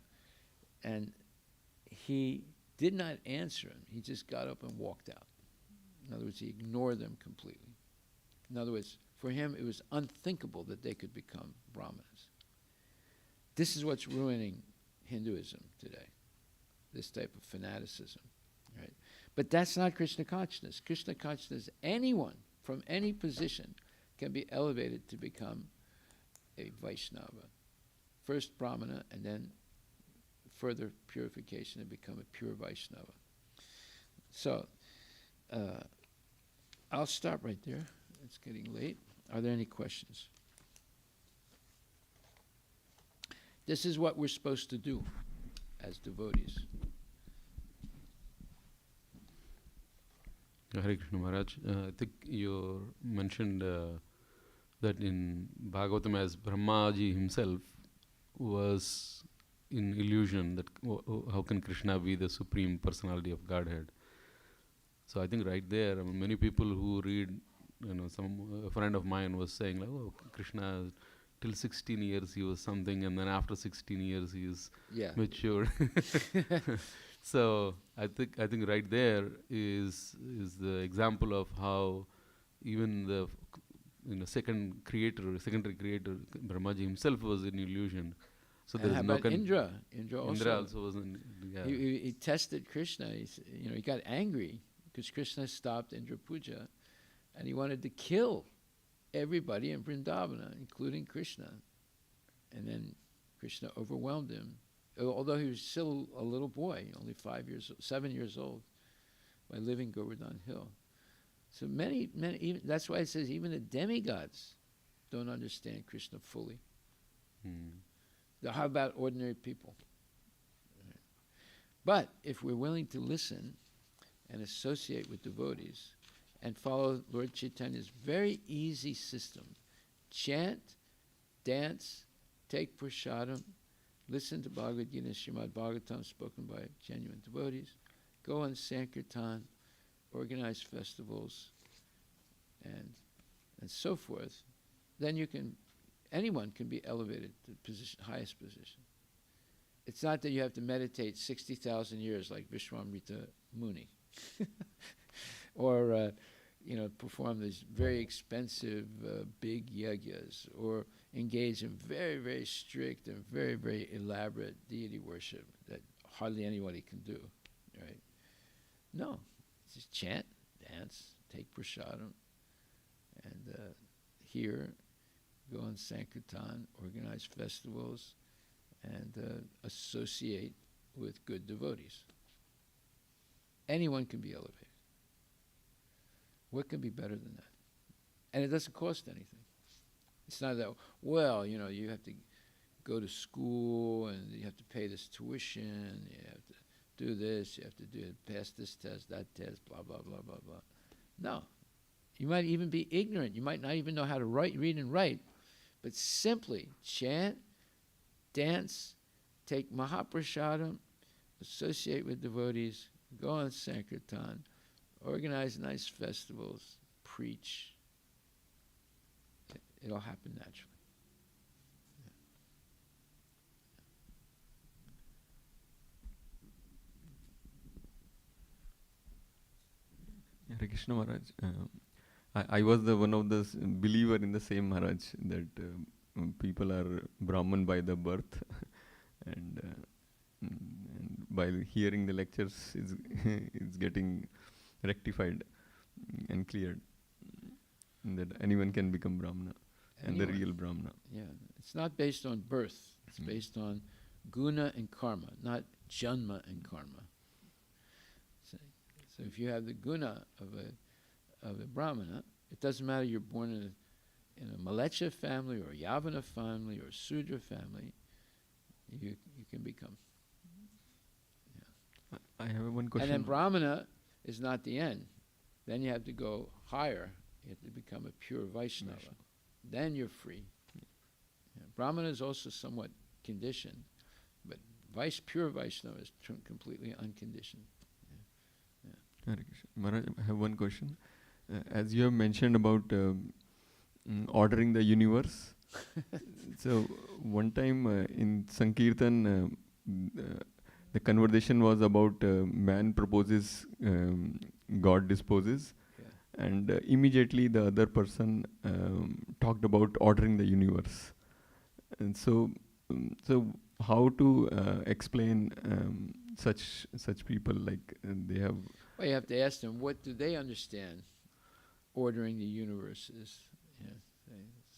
And he did not answer him. He just got up and walked out. In other words, he ignored them completely. In other words, for him, it was unthinkable that they could become brahmanas. This is what's ruining Hinduism today, this type of fanaticism. Right? But that's not Krishna consciousness. Krishna consciousness, anyone from any position can be elevated to become a Vaishnava. First Brahmana, and then further purification to become a pure Vaishnava. So, I'll stop right there. It's getting late. Are there any questions? This is what we're supposed to do as devotees. Hare Krishna Maharaj. I think you mentioned that in Bhagavatam, as Brahmaji himself was in illusion, that how can Krishna be the supreme personality of Godhead? So I think right there, I mean, many people who read, a friend of mine was saying, like, oh, Krishna, till 16 years he was something, and then after 16 years he is mature. So I think right there is the example of how even the secondary creator, Brahmaji himself was in illusion. So and there how is no about Indra? Indra also was in. Yeah. He tested Krishna. He got angry because Krishna stopped Indra Puja, and he wanted to kill everybody in Vrindavana, including Krishna. And then Krishna overwhelmed him, although he was still a little boy, only 7 years old, by living Govardhan Hill. So many, even, that's why it says even the demigods don't understand Krishna fully. How about ordinary people? But if we're willing to listen and associate with devotees and follow Lord Chaitanya's very easy system, chant, dance, take prasadam, listen to Bhagavad Gita and Srimad Bhagavatam spoken by genuine devotees, go on Sankirtan, organize festivals, and so forth, then anyone can be elevated to the highest position. It's not that you have to meditate 60,000 years like Vishwamrita Muni, or perform these very expensive big yagyas, or engage in very, very strict and very, very elaborate deity worship that hardly anybody can do. right? No, just chant, dance, take prasadam, and hear, go on Sankirtan, organize festivals, and associate with good devotees. Anyone can be elevated. What can be better than that? And it doesn't cost anything. It's not that, well, you have to go to school and you have to pay this tuition, you have to do this, you have to pass this test, that test, blah, blah, blah, blah, blah. No. You might even be ignorant. You might not even know how to read and write, but simply chant, dance, take Mahaprasadam, associate with devotees, go on Sankirtan, organize nice festivals, preach. It'll happen naturally. Hare Krishna Maharaj. I was one of the believer in the same Maharaj that people are Brahman by the birth, and by hearing the lectures, it's getting rectified and cleared that anyone can become Brahmana and the real Brahmana. Yeah, it's not based on birth. It's based on guna and karma, not janma and karma. So if you have the guna of a Brahmana, it doesn't matter you're born in a Malecha family or a Yavana family or a Sudra family, you can become. Yeah. I have one question. And then Brahmana is not the end. Then you have to go higher. You have to become a pure Vaishnava. Then you're free. Yeah. Brahmana is also somewhat conditioned, but pure Vaishnava is completely unconditioned. Hare Krishna. Maharaj, I have one question. As you have mentioned about ordering the universe, so one time in Sankirtan, the conversation was about man proposes, God disposes, and immediately the other person talked about ordering the universe. And so how to explain such people, like they have. Well, you have to ask them, what do they understand ordering the universe is?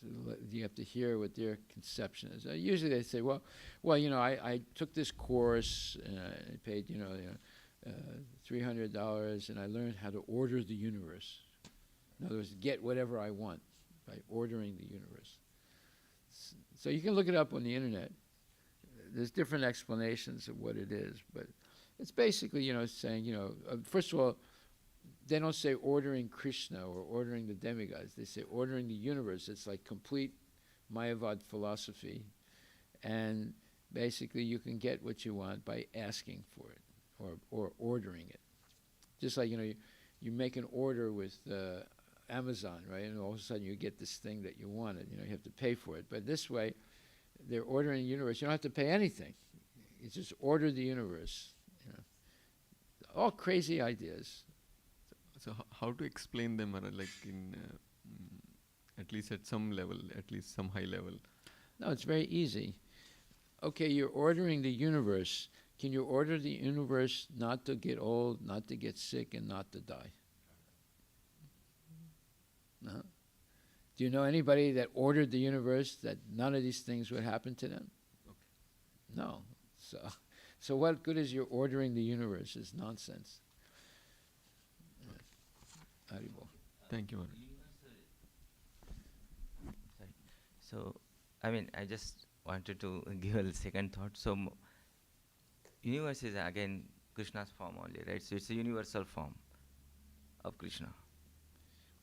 So you have to hear what their conception is. Usually they say, well, I took this course, and I paid, $300, and I learned how to order the universe. In other words, get whatever I want by ordering the universe. So you can look it up on the internet. There's different explanations of what it is, but it's basically, saying, first of all, they don't say ordering Krishna or ordering the demigods. They say ordering the universe. It's like complete Mayavad philosophy. And basically you can get what you want by asking for it or ordering it. Just like, you make an order with Amazon, right? And all of a sudden you get this thing that you wanted. You have to pay for it. But this way, they're ordering the universe. You don't have to pay anything. You just order the universe. All crazy ideas. So how to explain them, like in at least at some level, at least some high level? No, it's very easy. Okay, you're ordering the universe. Can you order the universe not to get old, not to get sick, and not to die? No. Do you know anybody that ordered the universe that none of these things would happen to them? Okay. No. So what good is your ordering the universe? It's nonsense. Haribol. Thank you, Maharaj. Sorry. So, I just wanted to give a second thought. So, universe is again Krishna's form only, right? So it's a universal form of Krishna.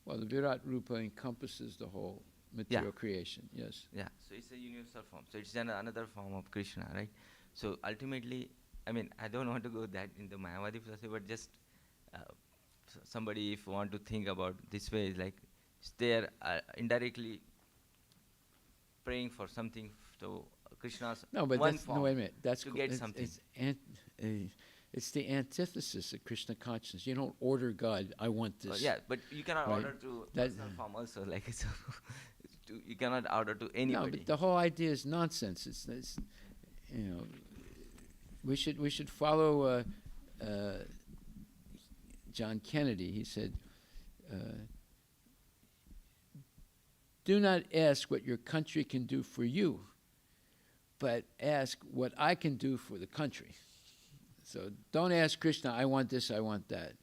Well, the Virat Rupa encompasses the whole material creation, yes. Yeah, so it's a universal form. So it's another form of Krishna, right? So ultimately, I don't want to go that into Mayavadi philosophy, but just somebody, if want to think about this way, is like they are indirectly praying for something. So Krishna's No, but one that's, form no, wait a minute. That's to co- get it's, something. It's the antithesis of Krishna consciousness. You don't order God, I want this. Yeah, but you cannot Right. order to That- personal form also, like so. You cannot order to anybody. No, but the whole idea is nonsense. It's we should follow John Kennedy. He said, do not ask what your country can do for you, but ask what I can do for the country. So don't ask Krishna, I want this, I want that.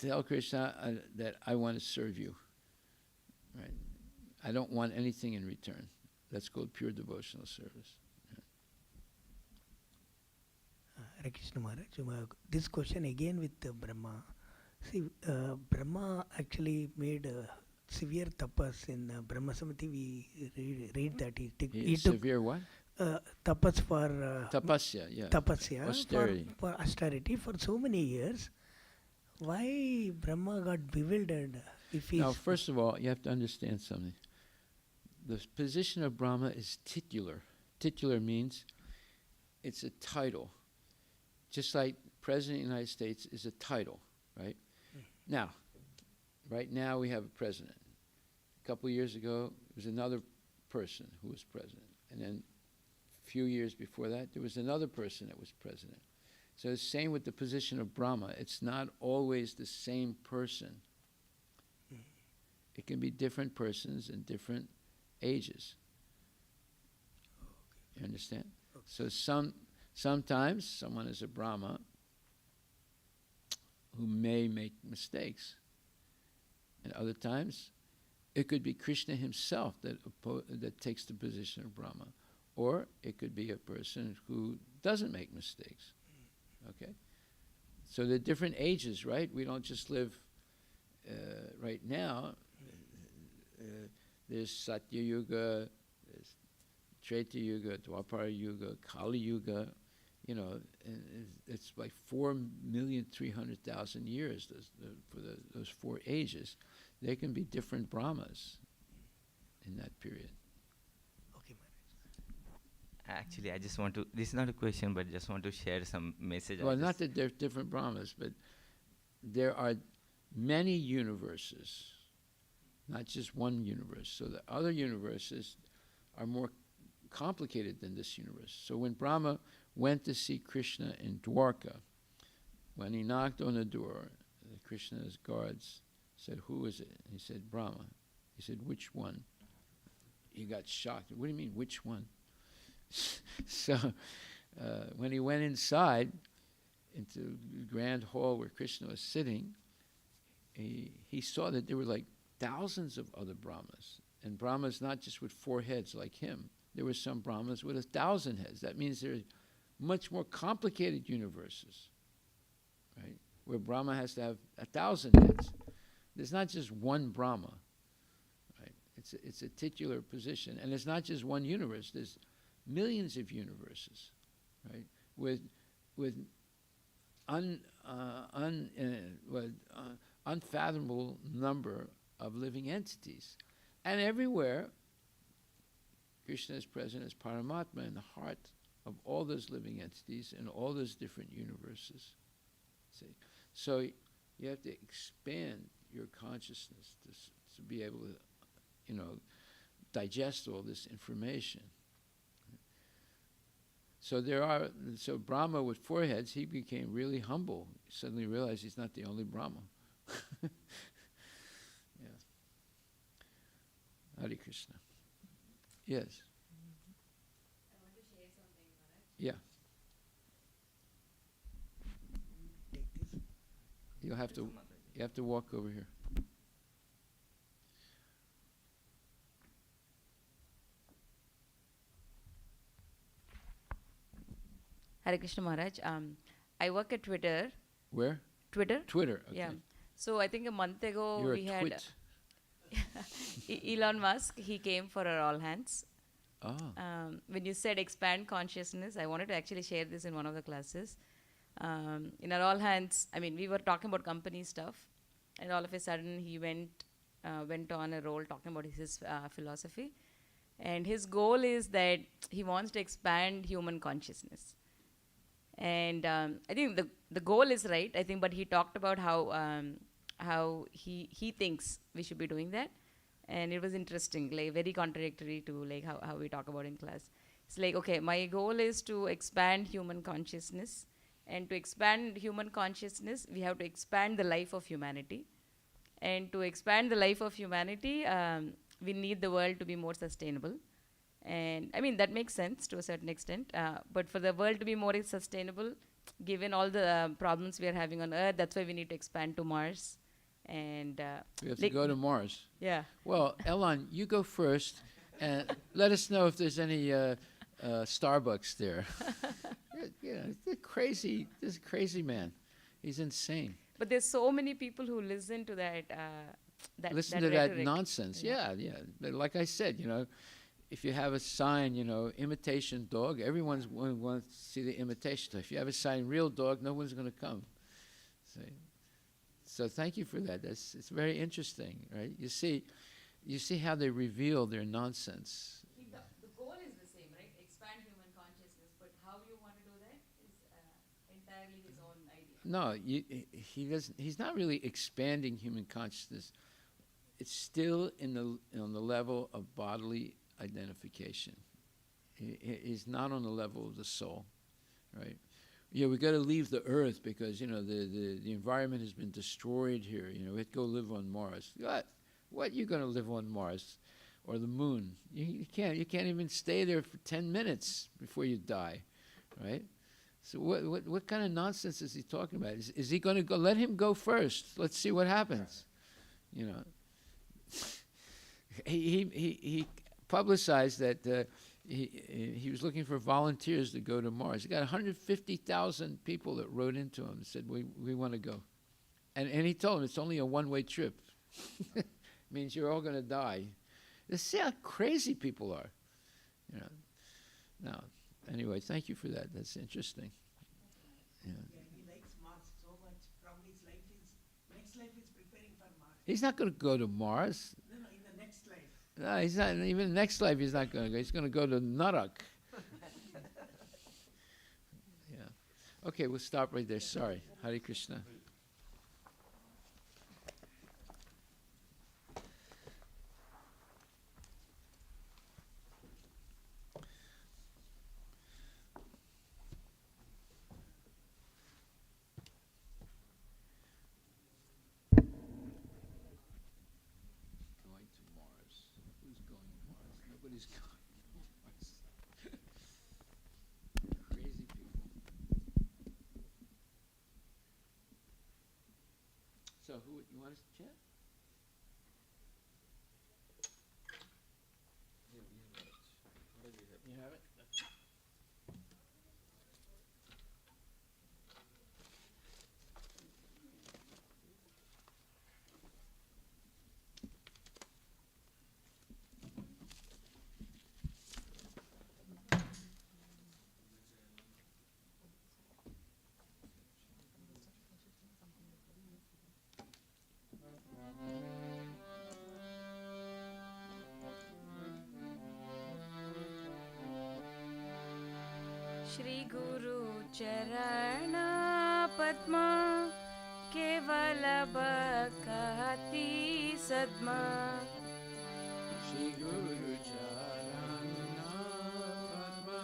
Tell Krishna that I want to serve you. Right? I don't want anything in return. That's called pure devotional service. Hare Krishna Maharaj. This question again with Brahma. See, Brahma actually made severe tapas in Brahma Samhiti. We read that he took severe what? tapas for Tapasya, yeah. tapasya Austerity. for austerity for so many years. Why Brahma got bewildered? If Now, first of all, you have to understand something. The position of Brahma is titular. Titular means it's a title. Just like President of the United States is a title, right? Now, right now we have a president. A couple of years ago, there was another person who was president. And then a few years before that, there was another person that was president. So it's the same with the position of Brahma. It's not always the same person. It can be different persons in different ages. You understand? So sometimes someone is a Brahma who may make mistakes. And other times, it could be Krishna himself that takes the position of Brahma. Or it could be a person who doesn't make mistakes. Okay? So there are different ages, right? We don't just live right now. There's Satya Yuga, there's Treta Yuga, Dwapara Yuga, Kali Yuga. You know, and it's like 4,300,000 years for those four ages. There can be different Brahmas in that period. Okay, Maharaj. Actually, I just want to, this is not a question, but just want to share some message. Well, not that there are different Brahmas, but there are many universes, not just one universe. So the other universes are more complicated than this universe. So when Brahma went to see Krishna in Dwarka, when he knocked on the door, Krishna's guards said, "Who is it?" He said, "Brahma." He said, "Which one?" He got shocked. What do you mean, which one? So when he went inside into the grand hall where Krishna was sitting, he saw that there were like thousands of other Brahmas. And Brahmas not just with 4 heads like him. There were some Brahmas with 1,000 heads. That means there are much more complicated universes, right? Where Brahma has to have 1,000 heads. There's not just one Brahma, right? It's a titular position. And it's not just one universe. There's millions of universes, right? With unfathomable number of living entities. And everywhere, Krishna is present as Paramatma in the heart of all those living entities in all those different universes. See? So you have to expand your consciousness to be able to, digest all this information. So so Brahma with 4 heads, he became really humble. He suddenly realized he's not the only Brahma. Yeah. Hare Krishna. Yes. I want to share something, Maharaj. Yeah. You have to walk over here. Hare Krishna Maharaj. I work at Twitter. Where? Twitter? Twitter. Okay. Yeah. So I think a month ago You're we a had twit. Elon Musk. He came for our all hands. Ah. When you said expand consciousness, I wanted to actually share this in one of the classes. In our all hands, we were talking about company stuff, and all of a sudden he went on a roll talking about his philosophy, and his goal is that he wants to expand human consciousness. And I think the goal is right. I think, but he talked about how he thinks we should be doing that, and it was interesting, like very contradictory to like how we talk about in class. It's like, okay, my goal is to expand human consciousness, And to expand human consciousness, we have to expand the life of humanity. And to expand the life of humanity, we need the world to be more sustainable. And I mean, that makes sense to a certain extent. But for the world to be more sustainable, given all the problems we are having on Earth, that's why we need to expand to Mars. And We have to go to Mars. yeah. Well, Elon, you go first, and let us know if there's any Starbucks there. You know, this crazy man. He's insane. But there's so many people who listen to that. Listen that to that rhetoric. nonsense. Yeah. But like I said, you know, if you have a sign, you know, imitation dog, everyone's wants to see the imitation dog. If you have a sign, real dog, no one's going to come. So thank you for that. It's very interesting, right? You see how they reveal their nonsense. The goal is the same, right? Expand human consciousness, but how you want to do that is entirely his own idea. No, he doesn't. He's not really expanding human consciousness. It's still on the level of bodily identification. He's not on the level of the soul, right? Yeah, we got to leave the Earth because you know the environment has been destroyed here. You know, we have to go live on Mars. What you going to live on Mars, or the Moon? You can't. You can't even stay there for 10 minutes before you die, right? So what kind of nonsense is he talking about? Is he going to go? Let him go first. Let's see what happens. You know, he publicized that. He was looking for volunteers to go to Mars. He got 150,000 people that wrote into him and said, we want to go. And he told them it's only a one-way trip. Means you're all going to die. You see how crazy people are. You know. Now, anyway, thank you for that. That's interesting. Yeah. He likes Mars so much. Probably his next life is preparing for Mars. He's not going to go to Mars. No, in the next life. No, he's not. Even next life, he's not going to go. He's going to go to Narak. Yeah. Okay, we'll stop right there. Sorry. Hare Krishna. Going to Mars. Who's going to Mars? Nobody's going to Mars. Crazy people. So, who you want us to chat? Yeah, we have it. What do you have? You have it? Shri Guru Charana Padma Kevala Bhakati Sadma Shri Guru Charana Padma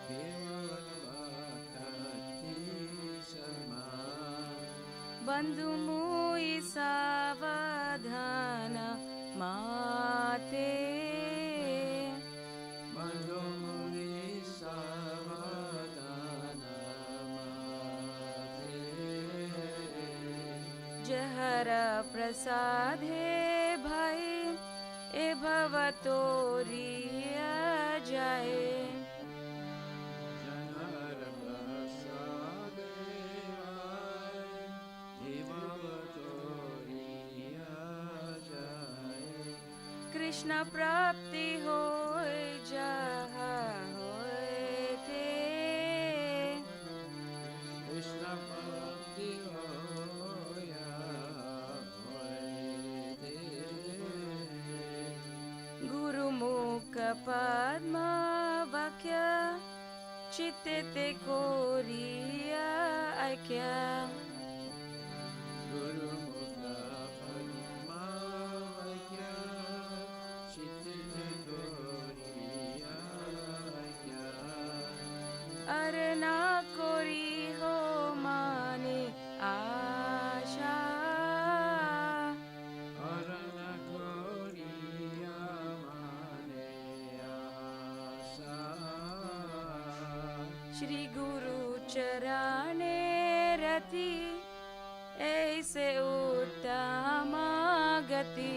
Kevala Bhakati Sarma Bandhu Mui Savadhana Mate Bandhu Muni Savadana Mate Jahara Prasadhe Bhai E Bhavatoriya Jaye Janara Prasade Jivavatoriya Jaya Krishna Prapti Hoy Jaha Hoy Te Krishna Bhakti Hoya Hoyte Guru Mukha Padma Vakya Chitte Te Koriya Aikya Guru Mukha Padma Vakya Chitte Goriya Vakya Arana Koriya Shri गुरु चराने रति ऐसे उत्तम गति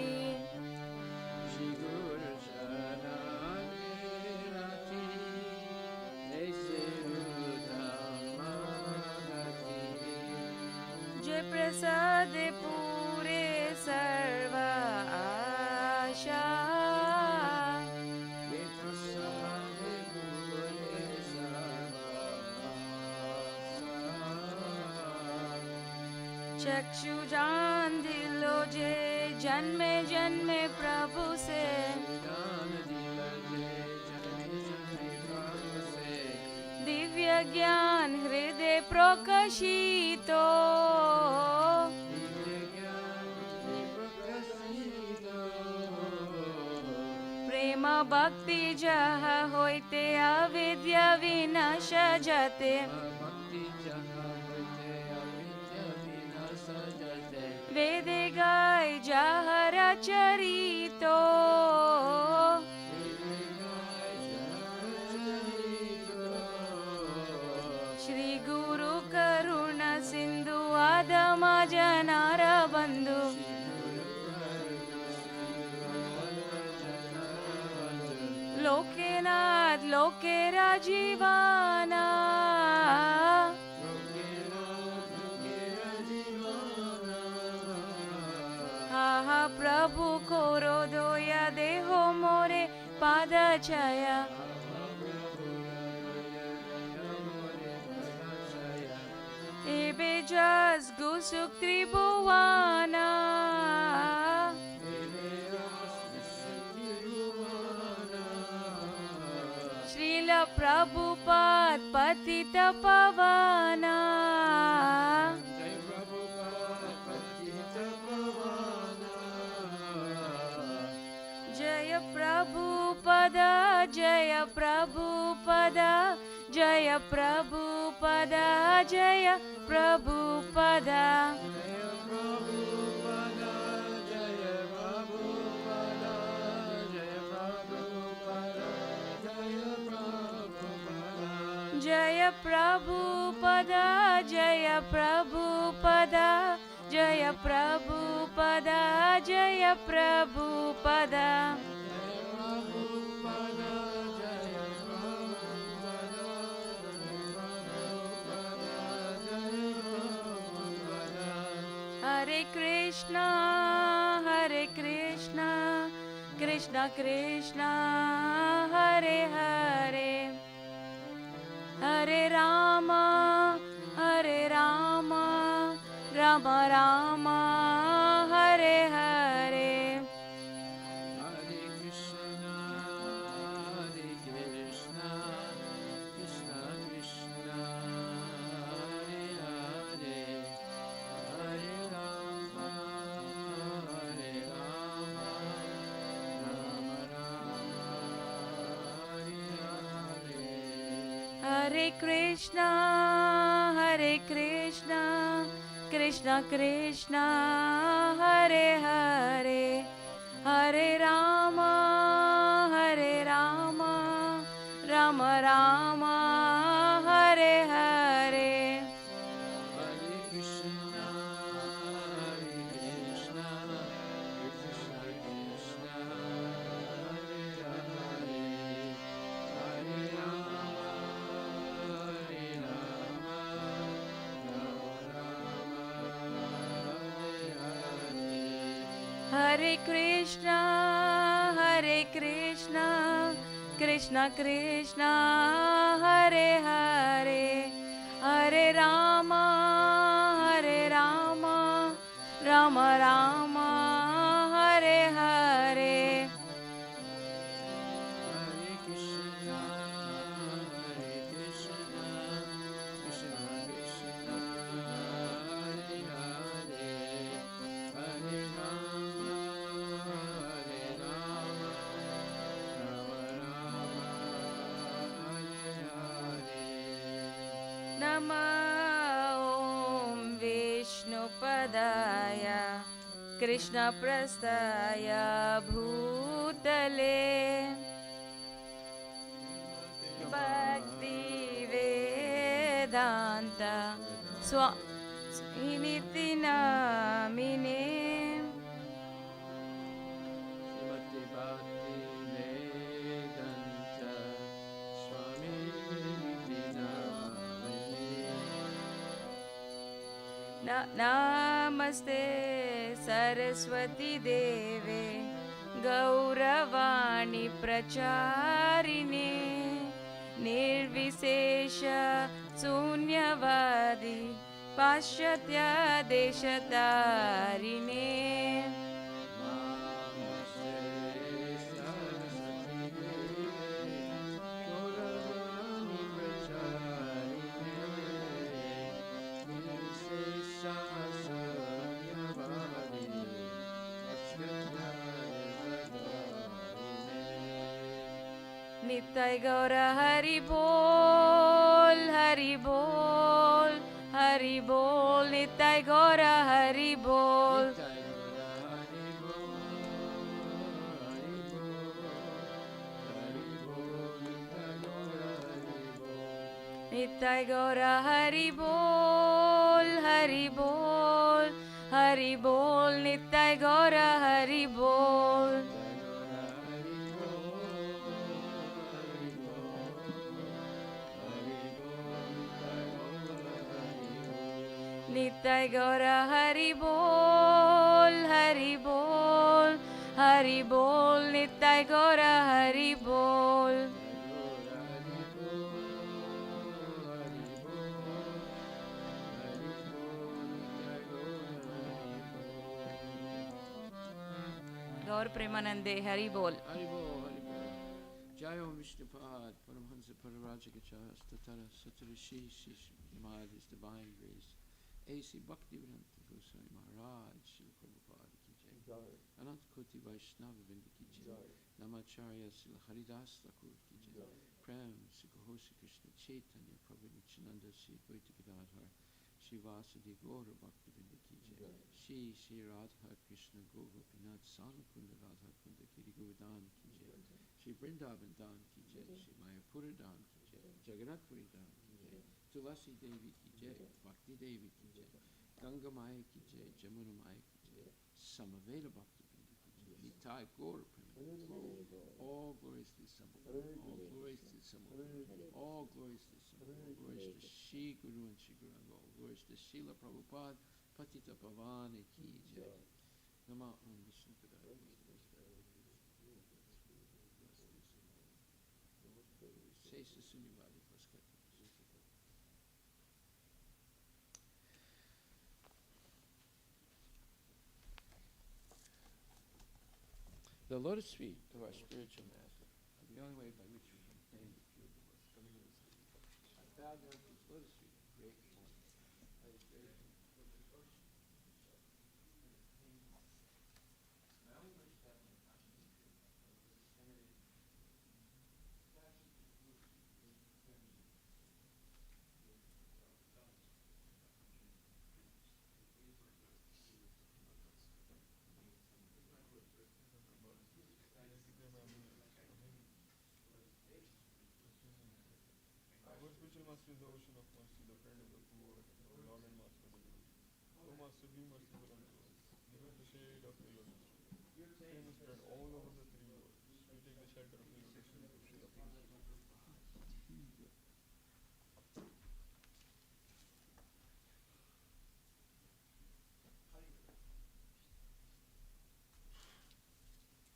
Shri Guru Charane Rati, Aise Udhamagati. जय प्रसाद पूरे सर्व आशा Ye prasade pure sarvasa. चक्षुजान दिलो जे जन्मे जन्मे प्रभु से Jnana dilaje janme janme prabhu se. Divya ज्ञान हृदय प्रकाशितो Divya gyan prakasito. प्रेम भक्ति जह होते अविद्या विनाश जाते Bhakti jaha hote avidya vinasa jate. वेदे गाय जहर चरितो श्री गुरु करुण सिंधु आदम जनार बंधु लोकेनाथ लोकेरा जीवाना हा प्रभु कोरो दोया देहो मोरे पाद छाया एबे जस गुसुक त्रिभुवाना श्रील प्रभुपाद पतित पवना जय प्रभुपद जय प्रभुपद जय प्रभुपद जय प्रभुपद जय प्रभुपद जय प्रभुपद जय प्रभुपद जय प्रभुपद हरे Krishna Krishna Krishna Hare Hare Hare Ram Ram Ram Hare Hare Hare Krishna, Hare Krishna, Krishna Krishna, Hare Hare, Hare Rama, Hare Rama, Rama Rama, Hare Hare. हरे Krishna Krishna Krishna Hare Hare Hare Ram Ram Ram Hare Hare Hare Krishna, Hare Krishna, Krishna Krishna, Hare Hare, Hare Rama, Hare Rama, Rama Rama, Hare Hare. हरे Krishna Krishna Krishna Hare Hare Hare Ram Ram Ram Hare Hare Hare Krishna, Hare Krishna, Krishna Krishna, Hare Hare, Hare Rama, Hare Rama, Rama Rama, Hare Hare. नमः ॐ विष्णुपदाय कृष्णप्रस्थाय भूतले भक्ति Vedanta Swamiti Namine Srimati Bhakti Vedanta Swami Namaste Saraswati Deve Gauravani Pracharine Nirvisesha Sunyavadi Paschatya Deshatarine Nitai Gaura Hari Bol, Hari Bol, Hari Bol, Nitai Gaura Hari Bol. Nitai Gaura Hari Bol, Hari Bol, Hari Bol, Nitai Gaura Hari Bol. Nitai Gaura Hari Bol, Hari Bol, Hari Bol, Nitai Gaura Hari Bol. Gaur Premanande Hari Bol. Hari Bol, Hari Bol. Jai Om Vishnupad, Paramhansa Pararajagacharya, Statara Satarishi, Mahad, His Divine Grace. A.C. Bhaktivedanta Goswami Maharaj, Srila Prabhupada ki jai. Anant Koti Vaishnava Vrinda ki jai. Namacharya Srila Haridas Thakur ki jai. Prem Sikahosi Krishna Chaitanya Prabhu Nityananda Sri Advaita Gadadhar Sri Vasudi Gaura Bhaktivedanta ki jai. Shri Radha Krishna Gopinath Sanukunda Radha Kunda Kiri Govardhan ki jai. Shri Vrindavan Dan ki jai. Shri Mayapura Dan ki jai. Jagannath Puri Dan ki jai. Tulasi Devi ki jai, Bhakti Devi ki jai, Ganga Maya ki jai, Jamuna Maya ki jai, Samaveda Bhakti Vrinda ki jai, Nitai Gaur Prema. All glories to the Samma, all glories to the Samma, all glories to the Samma, all glories to Shri Guru and Shri Guranga, all glories to Srila Prabhupada, Patita Pavani ki jai. Nama Om Vishnu Padaya. Sesa Sunyavadi Paskati. The lotus feet of our spiritual master are the only way by which we can attain the pure devotion. I bow down to his lotus feet in great form. I was very for devotion. I only wish that my conscience could disseminate passion to devotion in family. Our spiritual master is the ocean of mercy, the friend of the poor, the Lord and Master of the Guru. O Master, be merciful unto us. Give us the shade of your lotus tree. Fame is spread all over the three worlds. We take the shelter of your lotus feet, O Srila Prabhupada.